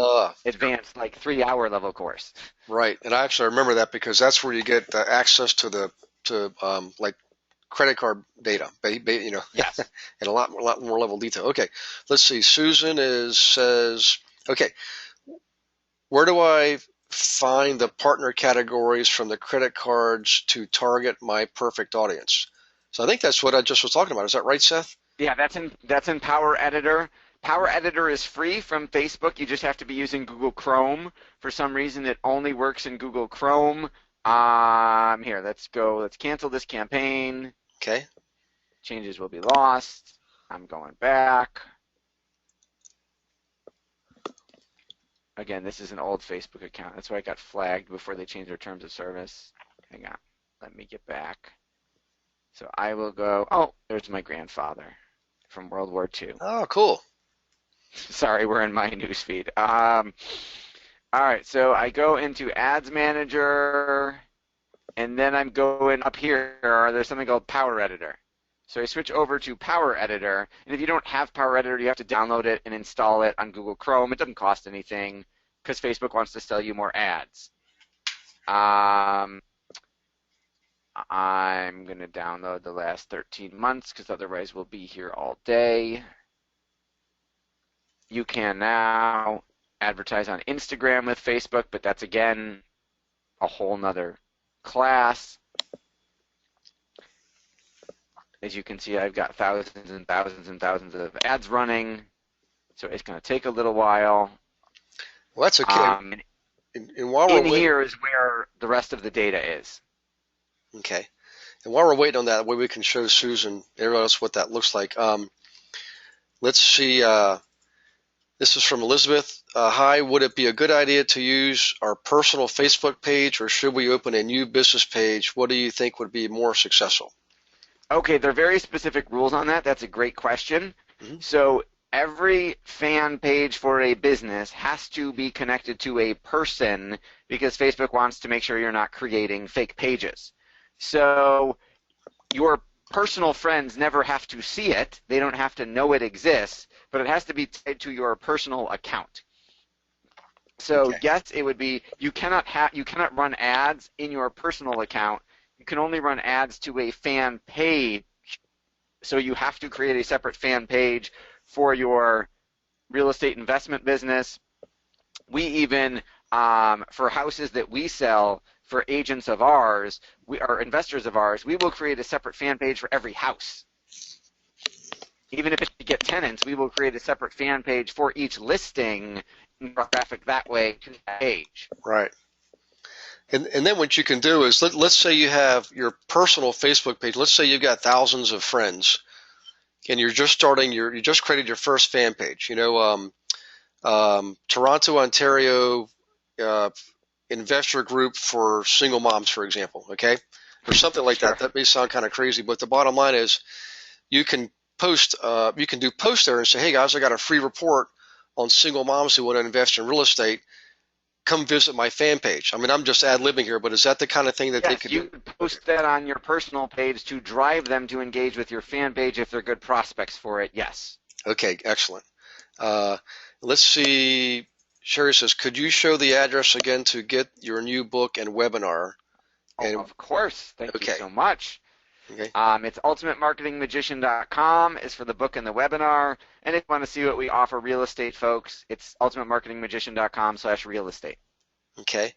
advanced, like 3-hour level course. Right, and I actually remember that because that's where you get access to like credit card data, you know, yes, in a lot more level detail. Okay, let's see. Susan says, okay, where do I find the partner categories from the credit cards to target my perfect audience? So I think that's what I just was talking about. Is that right, Seth? Yeah, that's in Power Editor. Power Editor is free from Facebook. You just have to be using Google Chrome. For some reason, it only works in Google Chrome. Here, let's go. Let's cancel this campaign. Okay. Changes will be lost. I'm going back. Again, this is an old Facebook account. That's why it got flagged before they changed their terms of service. Hang on. Let me get back. So I will go. Oh, there's my grandfather from World War II. Oh, cool. Sorry, we're in my newsfeed. All right, so I go into Ads Manager, and then I'm going up here. There's something called Power Editor. So I switch over to Power Editor, and if you don't have Power Editor, you have to download it and install it on Google Chrome. It doesn't cost anything because Facebook wants to sell you more ads. I'm going to download the last 13 months because otherwise we'll be here all day. You can now advertise on Instagram with Facebook, but that's, again, a whole nother class. As you can see, I've got thousands and thousands and thousands of ads running, so it's going to take a little while. Well, that's okay. Here is where the rest of the data is. Okay. And while we're waiting on that, way we can show Susan, everyone else, what that looks like. Let's see. This is from Elizabeth. Hi, would it be a good idea to use our personal Facebook page, or should we open a new business page? What do you think would be more successful? Okay, there are very specific rules on that. That's a great question. Mm-hmm. So every fan page for a business has to be connected to a person because Facebook wants to make sure you're not creating fake pages. So your personal friends never have to see it. They don't have to know it exists, but it has to be tied to your personal account. So okay. Yes, it would be you cannot run ads in your personal account. You can only run ads to a fan page, so you have to create a separate fan page for your real estate investment business. We even, for houses that we sell for agents of ours, or investors of ours, we will create a separate fan page for every house. Even if it's to get tenants, we will create a separate fan page for each listing and draw traffic that way to that page. Right. And then what you can do is, let's say you have your personal Facebook page. Let's say you've got thousands of friends, and you're just you just created your first fan page. You know, Toronto, Ontario investor group for single moms, for example. Okay, or something like that. That may sound kind of crazy, but the bottom line is, you can post. You can do posts there and say, "Hey guys, I got a free report on single moms who want to invest in real estate. Come visit my fan page." I mean, I'm just ad-libbing here, but is that the kind of thing that they could do? You could post that on your personal page to drive them to engage with your fan page if they're good prospects for it, yes. Okay, excellent. Let's see. Sherry says, could you show the address again to get your new book and webinar? And, of course. Thank you so much. Okay. It's ultimatemarketingmagician.com is for the book and the webinar. And if you want to see what we offer real estate folks, it's ultimatemarketingmagician.com/real estate. Okay.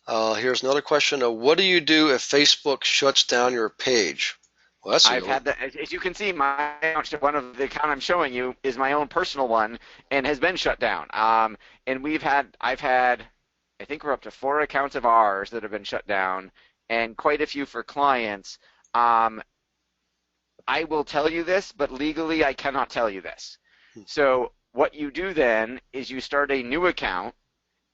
Here's another question. What do you do if Facebook shuts down your page? Well, that's a good I've one. had that. As you can see, my one of the account I'm showing you is my own personal one and has been shut down. And I've had, I think we're up to 4 accounts of ours that have been shut down, and quite a few for clients. Um, I will tell you this, but legally I cannot tell you this. So what you do then is you start a new account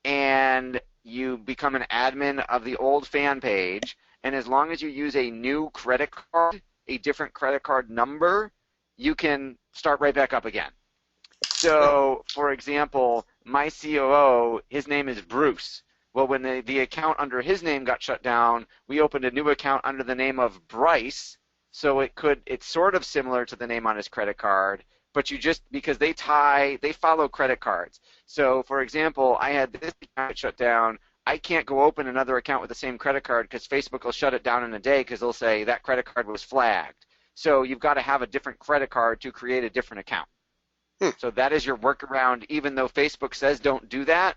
and you become an admin of the old fan page, and as long as you use a new credit card, a different credit card number, you can start right back up again. So, for example, my COO, his name is Bruce. Well, when the account under his name got shut down, we opened a new account under the name of Bryce, so it's sort of similar to the name on his credit card, but because they follow credit cards. So, for example, I had this account shut down. I can't go open another account with the same credit card because Facebook will shut it down in a day because they'll say that credit card was flagged. So you've got to have a different credit card to create a different account. Hmm. So that is your workaround, even though Facebook says don't do that.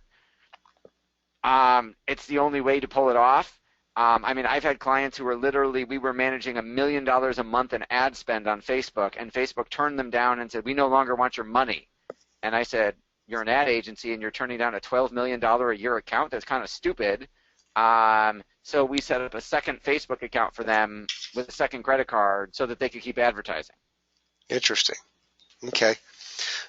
It's the only way to pull it off. I mean, I've had clients who were we were managing $1 million a month in ad spend on Facebook, and Facebook turned them down and said, we no longer want your money. And I said, you're an ad agency and you're turning down a $12 million a year account? That's kind of stupid. So we set up a second Facebook account for them with a second credit card so that they could keep advertising. Interesting. Okay.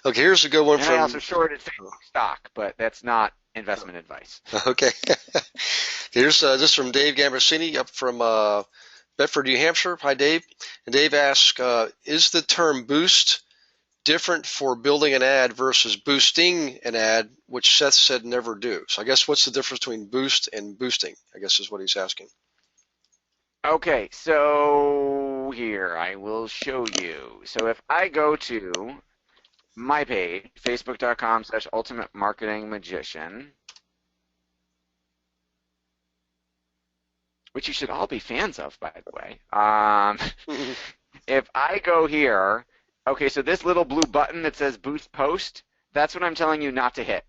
Okay, here's a good one And from. I also shorted Facebook stock, but that's not investment advice. Okay. Here's this from Dave Gambersini up from Bedford, New Hampshire. Hi, Dave. And Dave asks, is the term boost different for building an ad versus boosting an ad, which Seth said never do? So I guess what's the difference between boost and boosting, I guess is what he's asking. Okay, so here I will show you. So if I go to my page, facebook.com/ultimate marketing magician, which you should all be fans of, by the way. If I go here, okay, so this little blue button that says boost post, that's what I'm telling you not to hit.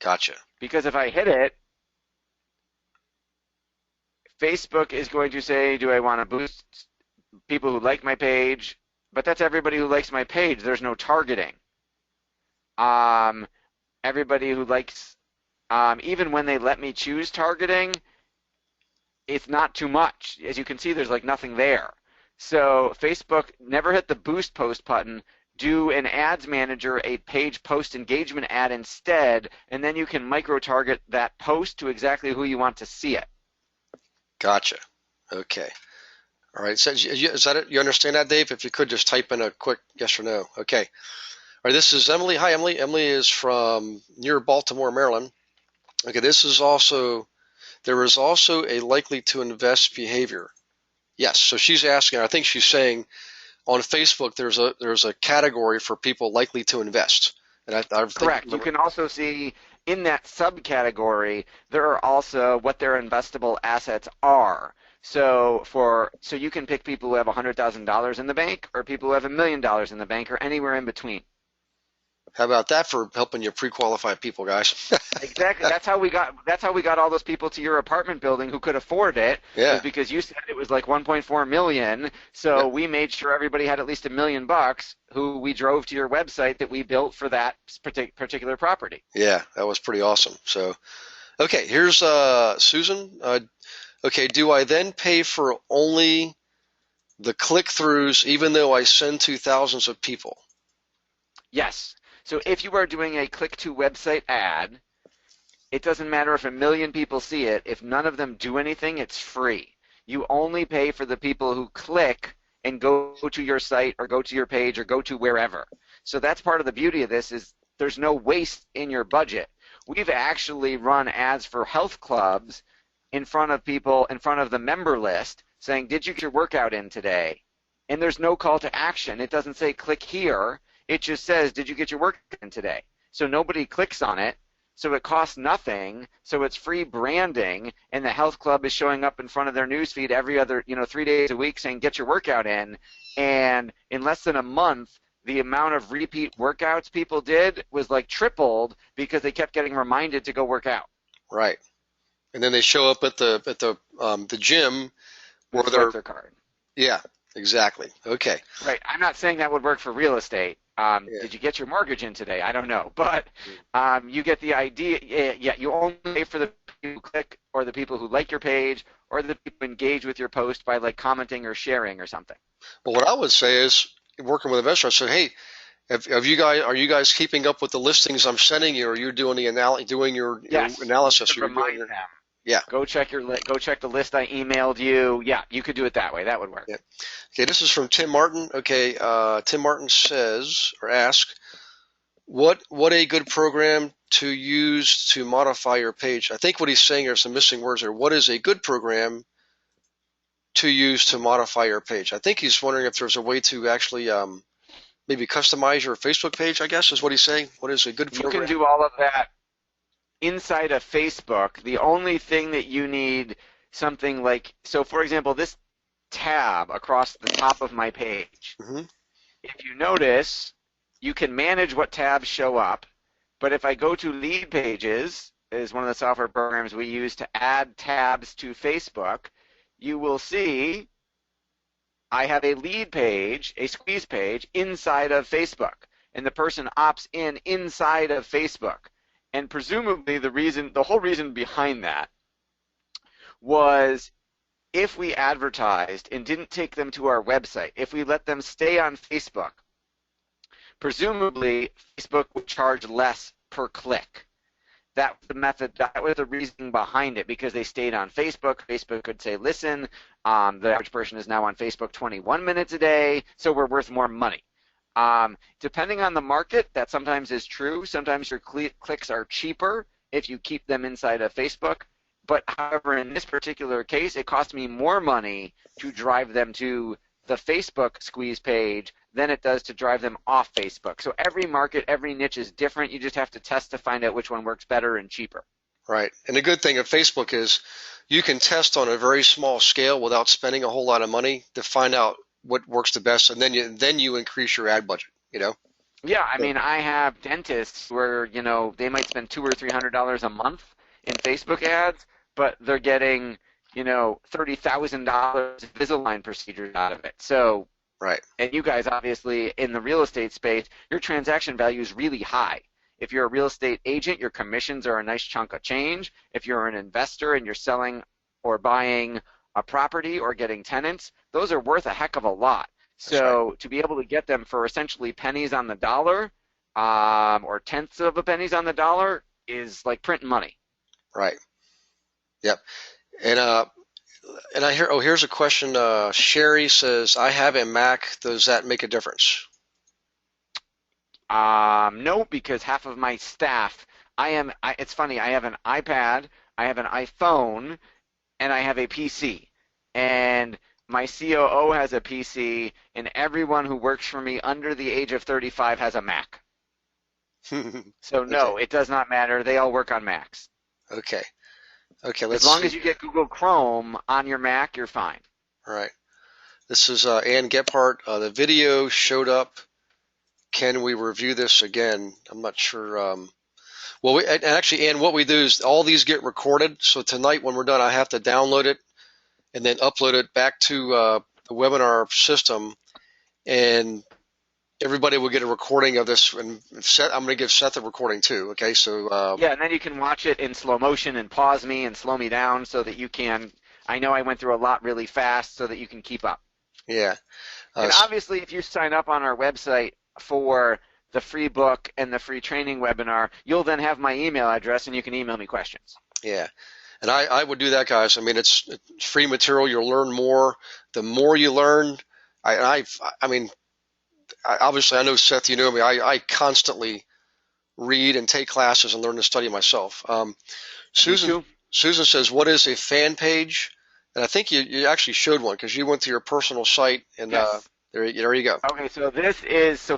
Gotcha. Because if I hit it, Facebook is going to say, do I want to boost people who like my page? But that's everybody who likes my page. There's no targeting. Everybody who likes, even when they let me choose targeting, it's not too much. As you can see, there's like nothing there. So Facebook never hit the boost post button. Do an ads manager a page post engagement ad instead, and then you can micro-target that post to exactly who you want to see it. Gotcha. Okay. All right. So is that it? You understand that, Dave? If you could just type in a quick yes or no. Okay. All right. This is Emily. Hi, Emily. Emily is from near Baltimore, Maryland. Okay. There is also a likely to invest behavior. Yes. So she's asking, I think she's saying on Facebook, there's a category for people likely to invest. And I Correct. You can also see in that subcategory, there are also what their investable assets are. So you can pick people who have $100,000 in the bank or people who have $1 million in the bank or anywhere in between. How about that for helping you pre-qualify people, guys? Exactly. That's how we got all those people to your apartment building who could afford it. Yeah. Because you said it was like 1.4 million. So yeah. We made sure everybody had at least $1 million who we drove to your website that we built for that particular property. Yeah, that was pretty awesome. So, okay, here's Susan. Okay, do I then pay for only the click-throughs even though I send to thousands of people? Yes. So if you are doing a click-to website ad, it doesn't matter if 1 million people see it. If none of them do anything, it's free. You only pay for the people who click and go to your site or go to your page or go to wherever. So that's part of the beauty of this is there's no waste in your budget. We've actually run ads for health clubs in front of people, in front of the member list, saying, did you get your workout in today? And there's no call to action. It doesn't say click here. It just says, did you get your work in today? So nobody clicks on it, so it costs nothing, so it's free branding, and the health club is showing up in front of their newsfeed every other, 3 days a week saying, get your workout in, and in less than a month, the amount of repeat workouts people did was like tripled because they kept getting reminded to go work out. Right. And then they show up at the gym where their card. Yeah. Exactly. Okay. Right. I'm not saying that would work for real estate. Yeah. Did you get your mortgage in today? I don't know, but you get the idea. Yeah, you only pay for the people who click or the people who like your page or the people who engage with your post by like commenting or sharing or something. Well, what I would say is, working with investors, I said, hey, have you guys are you guys keeping up with the listings I'm sending you? Or you're doing the doing your Yes, you analysis? could Or you're doing remind your them. yeah. Go check the list I emailed you. Yeah, you could do it that way. That would work. Yeah. Okay, this is from Tim Martin. Okay, Tim Martin says or asks, what a good program to use to modify your page? I think what he's saying, there's some missing words there. What is a good program to use to modify your page? I think he's wondering if there's a way to actually maybe customize your Facebook page, I guess is what he's saying. What is a good You can program? do all of that inside of Facebook. The only thing that you need something like, so for example, this tab across the top of my page. Hmm. If you notice, you can manage what tabs show up, but if I go to lead pages, is one of the software programs we use to add tabs to Facebook, you will see I have a lead page, a squeeze page inside of Facebook, and the person opts in inside of Facebook. And presumably the whole reason behind that was if we advertised and didn't take them to our website, if we let them stay on Facebook, presumably Facebook would charge less per click. That was the method, that was the reasoning behind it, because they stayed on Facebook. Facebook could say, listen, the average person is now on Facebook 21 minutes a day, so we're worth more money. Depending on the market, that sometimes is true. Sometimes your clicks are cheaper if you keep them inside of Facebook. But however, in this particular case, it cost me more money to drive them to the Facebook squeeze page than it does to drive them off Facebook. So every market, every niche is different. You just have to test to find out which one works better and cheaper. Right. And the good thing of Facebook is you can test on a very small scale without spending a whole lot of money to find out what works the best, and then you increase your ad budget, you know? Yeah, I So, mean, I have dentists where, they might spend $200 or $300 a month in Facebook ads, but they're getting, $30,000 Invisalign procedures out of it. So, right. and you guys obviously in the real estate space, your transaction value is really high. If you're a real estate agent, your commissions are a nice chunk of change. If you're an investor and you're selling or buying a property or getting tenants, those are worth a heck of a lot. That's right. So to be able to get them for essentially pennies on the dollar, or tenths of a pennies on the dollar, is like printing money. Right. Yep. And I here's a question. Sherry says, I have a Mac. Does that make a difference? No, because half of my staff, it's funny, I have an iPad, I have an iPhone, and I have a PC. And my COO has a PC, and everyone who works for me under the age of 35 has a Mac. So no, Okay. it does not matter. They all work on Macs. Okay. Okay. As Let's long see. as you get Google Chrome on your Mac, you're fine. All right. This is Ann Gephardt. The video showed up. Can we review this again? I'm not sure. Well, and actually, Ann, what we do is all these get recorded. So tonight when we're done, I have to download it and then upload it back to the webinar system, and everybody will get a recording of this. And I'm going to give Seth a recording too. Okay, so Yeah, and then you can watch it in slow motion and pause me and slow me down so that you can. I know I went through a lot really fast so that you can keep up. yeah, And obviously, if you sign up on our website for the free book and the free training webinar, you'll then have my email address and you can email me questions. yeah. And I would do that, guys. I mean, it's free material. You'll learn more. The more you learn, I mean, obviously, I know, Seth, you know me. I constantly read and take classes and learn to study myself. Me Susan too. Susan says, what is a fan page? And I think you actually showed one because you went to your personal site, and Yes. there you go. Okay, so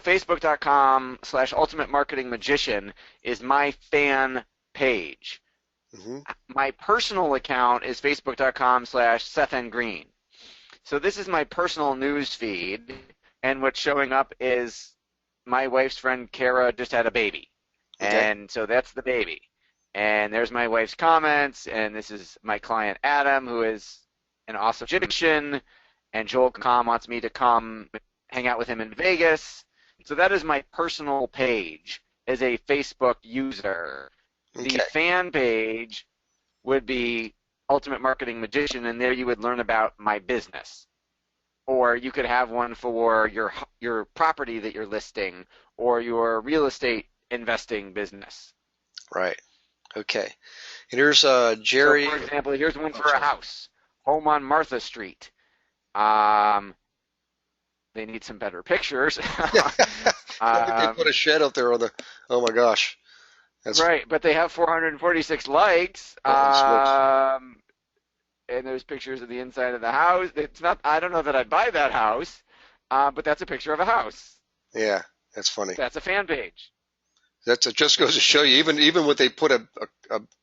facebook.com/ultimate marketing magician is my fan page. Hmm. My personal account is facebook.com/SethNGreen. So this is my personal news feed, and what's showing up is my wife's friend Kara just had a baby. Okay. And so that's the baby. And there's my wife's comments, and this is my client Adam, who is an awesome magician, and Joel Kahn wants me to come hang out with him in Vegas. So that is my personal page as a Facebook user. Okay. The fan page would be Ultimate Marketing Magician, and there you would learn about my business. Or you could have one for your property that you're listing or your real estate investing business. Right. Okay. And here's Jerry. So, for example, here's one for a house. Home on Martha Street. They need some better pictures. They put a shed up there on the. Oh my gosh. That's right, but they have 446 likes. And there's pictures of the inside of the house. It's not. I don't know that I'd buy that house, but that's a picture of a house. Yeah, that's funny. That's a fan page. It just goes to show you, even when they put a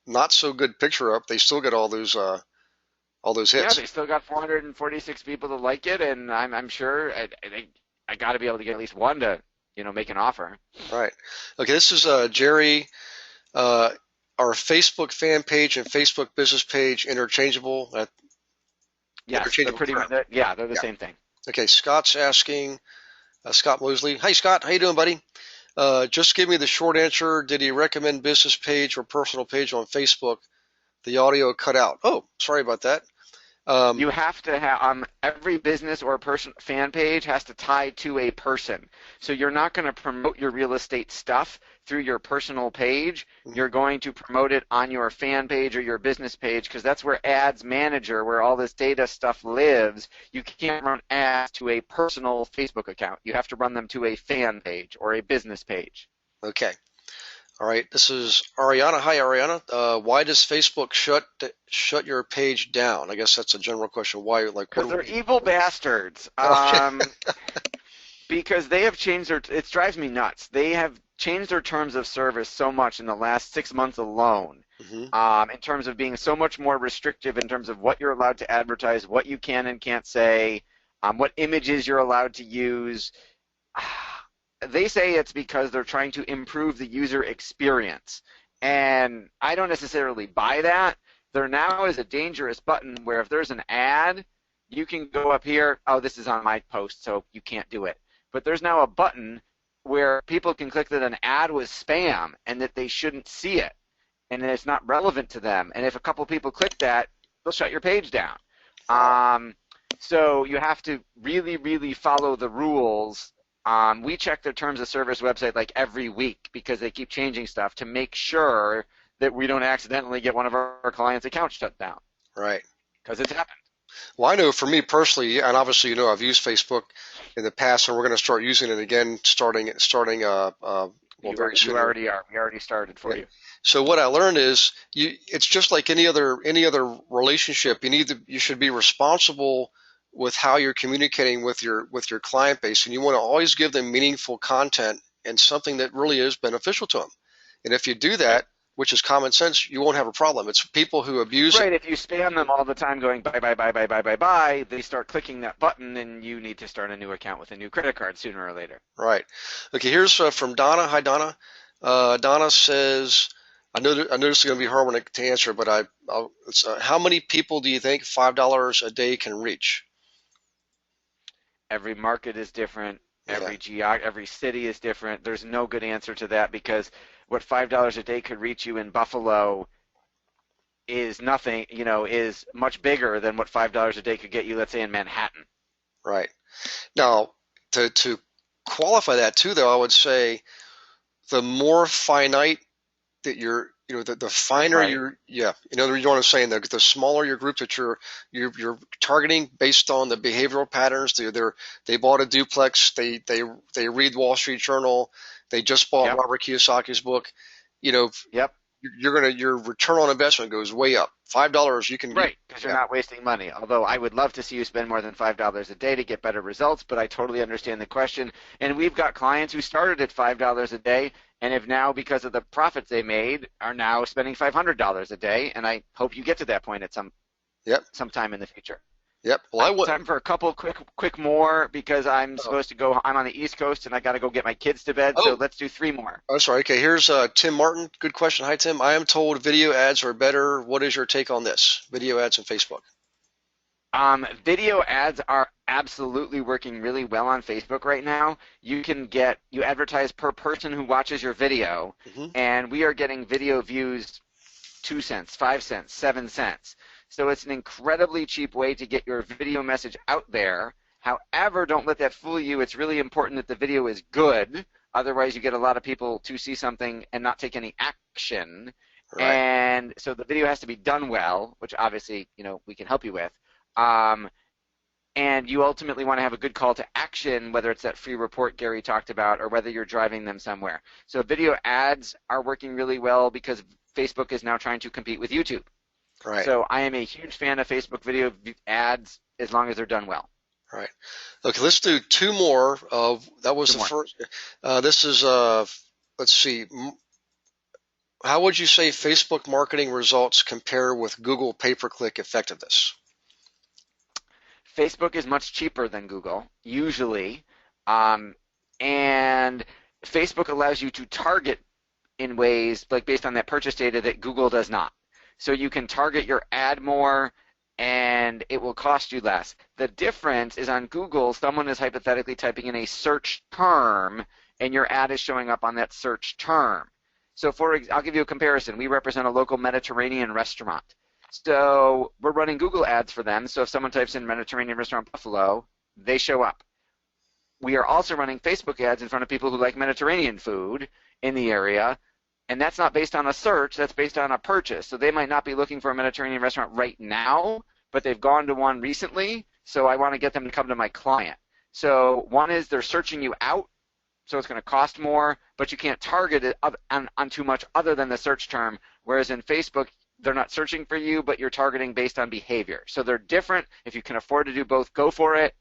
not so good picture up, they still get all those hits. Yeah, they still got 446 people to like it, and I'm sure I got to be able to get at least one to make an offer. Right. Okay, this is Jerry. Our Facebook fan page and Facebook business page interchangeable? Yes, they're pretty much. They're the same thing. Okay, Scott's asking, Scott Mosley. Hey, Scott, how you doing, buddy? Just give me the short answer. Did he recommend business page or personal page on Facebook? The audio cut out. Oh, sorry about that. You have to have every business or person fan page has to tie to a person. So you're not going to promote your real estate stuff through your personal page. You're going to promote it on your fan page or your business page because that's where Ads Manager, where all this data stuff lives. You can't run ads to a personal Facebook account. You have to run them to a fan page or a business page. Okay. All right, this is Ariana. Hi, Ariana. Why does Facebook shut your page down? I guess that's a general question. Why? Because they're evil bastards. Because they have changed it drives me nuts. They have changed their terms of service so much in the last 6 months alone. In terms of being so much more restrictive in terms of what you're allowed to advertise, what you can and can't say, what images you're allowed to use. They say it's because they're trying to improve the user experience. And I don't necessarily buy that. There now is a dangerous button where if there's an ad, you can go up here, oh, this is on my post, so you can't do it. But there's now a button where people can click that an ad was spam and that they shouldn't see it and that it's not relevant to them. And if a couple people click that, they'll shut your page down. So you have to really, really follow the rules. We check their terms of service website like every week because they keep changing stuff to make sure that we don't accidentally get one of our clients' accounts shut down. Right. Because it's happened. Well, I know for me personally, and obviously I've used Facebook in the past, and we're going to start using it again starting very soon. You already are. We already started for you. So what I learned is it's just like any other relationship. You should be responsible with how you're communicating with your client base, and you want to always give them meaningful content and something that really is beneficial to them. And if you do that, which is common sense, you won't have a problem. It's people who abuse it. Right, if you spam them all the time going buy, buy, buy, buy, buy, buy, buy, they start clicking that button and you need to start a new account with a new credit card sooner or later. Right. Okay, here's from Donna. Hi, Donna. Donna says, I know this is going to be hard one to answer, but how many people do you think $5 a day can reach? Every market is different. Every city is different. There's no good answer to that because what $5 a day could reach you in Buffalo is nothing, is much bigger than what $5 a day could get you, let's say, in Manhattan. Right. Now, to qualify that too, though, I would say the more finite that you're, the finer right. you know what I'm saying, the smaller your group that you're targeting based on the behavioral patterns. They bought a duplex, they read Wall Street Journal, they just bought Robert Kiyosaki's book. Your return on investment goes way up. $5 you can right, because you're not wasting money. Although I would love to see you spend more than $5 a day to get better results, but I totally understand the question. And we've got clients who started at $5 a day and have now, because of the profits they made, are now spending $500 a day. And I hope you get to that point at some time in the future. Yep. Well, time for a couple quick more because I'm supposed to go. I'm on the East Coast and I got to go get my kids to bed. So let's do 3 more. Oh, sorry. Okay. Here's Tim Martin. Good question. Hi, Tim. I am told video ads are better. What is your take on this? Video ads on Facebook. Video ads are absolutely working really well on Facebook right now. You advertise per person who watches your video, Hmm. and we are getting video views 2 cents, 5 cents, 7 cents. So it's an incredibly cheap way to get your video message out there. However, don't let that fool you. It's really important that the video is good. Otherwise, you get a lot of people to see something and not take any action. Right. And so the video has to be done well, which obviously, we can help you with. And you ultimately want to have a good call to action, whether it's that free report Gary talked about or whether you're driving them somewhere. So video ads are working really well because Facebook is now trying to compete with YouTube. Right. So I am a huge fan of Facebook video ads as long as they're done well. Right. Okay, let's do two more. That was the first. This is, let's see. How would you say Facebook marketing results compare with Google pay-per-click effectiveness? Facebook is much cheaper than Google, usually, and Facebook allows you to target in ways like based on that purchase data that Google does not. So you can target your ad more and it will cost you less. The difference is on Google, someone is hypothetically typing in a search term and your ad is showing up on that search term. So I'll give you a comparison. We represent a local Mediterranean restaurant. So we're running Google ads for them. So if someone types in Mediterranean Restaurant Buffalo, they show up. We are also running Facebook ads in front of people who like Mediterranean food in the area, and that's not based on a search, that's based on a purchase. So they might not be looking for a Mediterranean restaurant right now, but they've gone to one recently, so I want to get them to come to my client. So one is they're searching you out, so it's going to cost more, but you can't target it on too much other than the search term, whereas in Facebook, they're not searching for you, but you're targeting based on behavior. So they're different. If you can afford to do both, go for it.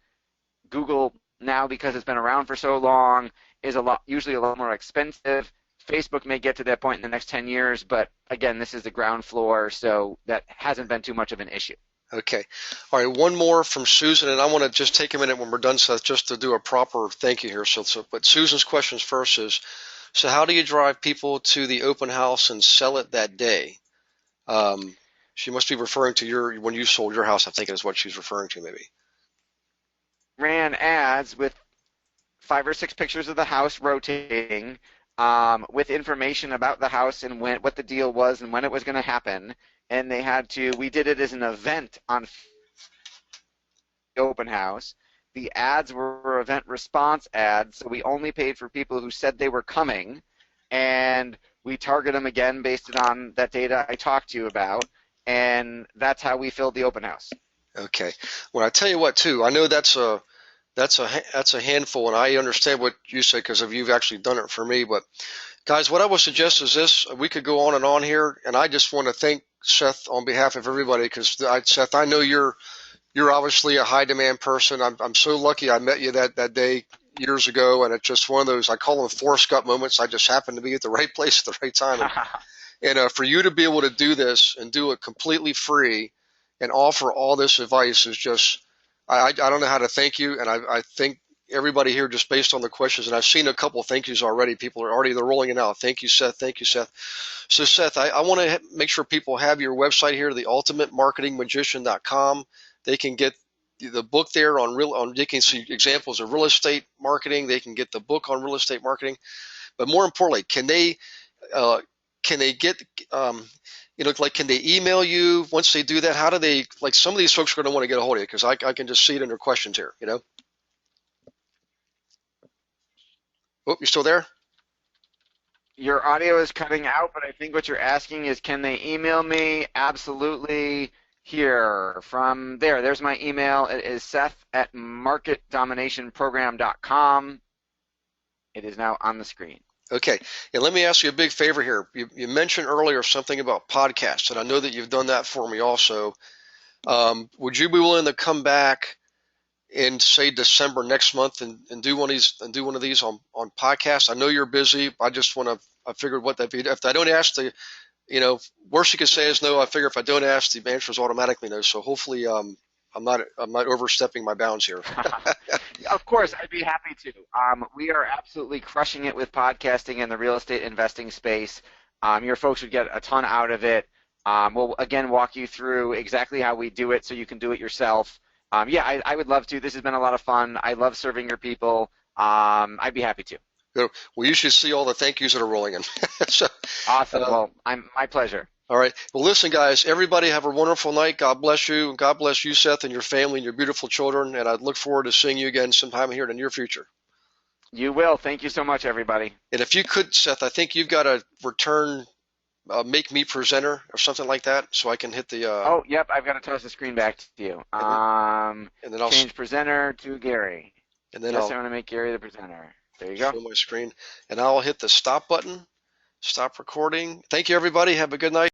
Google now, because it's been around for so long, is usually a lot more expensive. Facebook may get to that point in the next 10 years, but again, this is the ground floor, so that hasn't been too much of an issue. Okay. All right, one more from Susan, and I want to just take a minute when we're done, Seth, just to do a proper thank you here. But Susan's questions first is, so how do you drive people to the open house and sell it that day? She must be referring to when you sold your house, I think is what she's referring to maybe. Ran ads with 5 or 6 pictures of the house rotating, with information about the house and what the deal was and when it was going to happen. And we did it as an event on the open house. The ads were event response ads, so we only paid for people who said they were coming, and we target them again based on that data I talked to you about, and that's how we filled the open house. Okay. Well, I tell you what, too, I know that's a handful, and I understand what you say because you've actually done it for me. But guys, what I would suggest is this: we could go on and on here, and I just want to thank Seth on behalf of everybody because Seth, I know you're obviously a high demand person. I'm so lucky I met you that day years ago, and it's just one of those, I call them Forrest Gump moments. I just happened to be at the right place at the right time. And for you to be able to do this and do it completely free and offer all this advice is just, I don't know how to thank you. And I think everybody here, just based on the questions, and I've seen a couple of thank yous already. People are already, they're rolling it out. Thank you, Seth. Thank you, Seth. So Seth, I want to make sure people have your website here, theultimatemarketingmagician.com. They can get the book there they can see examples of real estate marketing. They can get the book on real estate marketing, but more importantly, can they get, can they email you once they do that? How do they, some of these folks are going to want to get a hold of you because I can just see it in their questions here, Oh, you still there? Your audio is cutting out, but I think what you're asking is, can they email me? Absolutely. Here, from there's my email. It is seth@marketdominationprogram.com. It is now on the screen. Okay, and let me ask you a big favor here. You mentioned earlier something about podcasts, and I know that you've done that for me also. Would you be willing to come back in, say, December next month and do one of these on podcasts? I know you're busy. I figured what that'd be. If I don't ask worst you could say is no. I figure if I don't ask, the answer is automatically no. So hopefully, I'm not overstepping my bounds here. Of course, I'd be happy to. We are absolutely crushing it with podcasting in the real estate investing space. Your folks would get a ton out of it. We'll again walk you through exactly how we do it, so you can do it yourself. Yeah, I would love to. This has been a lot of fun. I love serving your people. I'd be happy to. Good. Well, you should see all the thank yous that are rolling in. So, Awesome. uh, Well, my pleasure. all right. Well, listen, guys, everybody have a wonderful night. God bless you. And God bless you, Seth, and your family and your beautiful children. And I look forward to seeing you again sometime here in the near future. You will. Thank you so much, everybody. And if you could, Seth, I think you've got to return, make me presenter or something like that so I can hit the, Oh, yep. I've got to toss the screen back to you. and then I'll, Change presenter to Gary. and then Yes, I'll I want to make Gary the presenter. There you show go. my screen and I'll hit the stop button, stop recording. Thank you, everybody. Have a good night.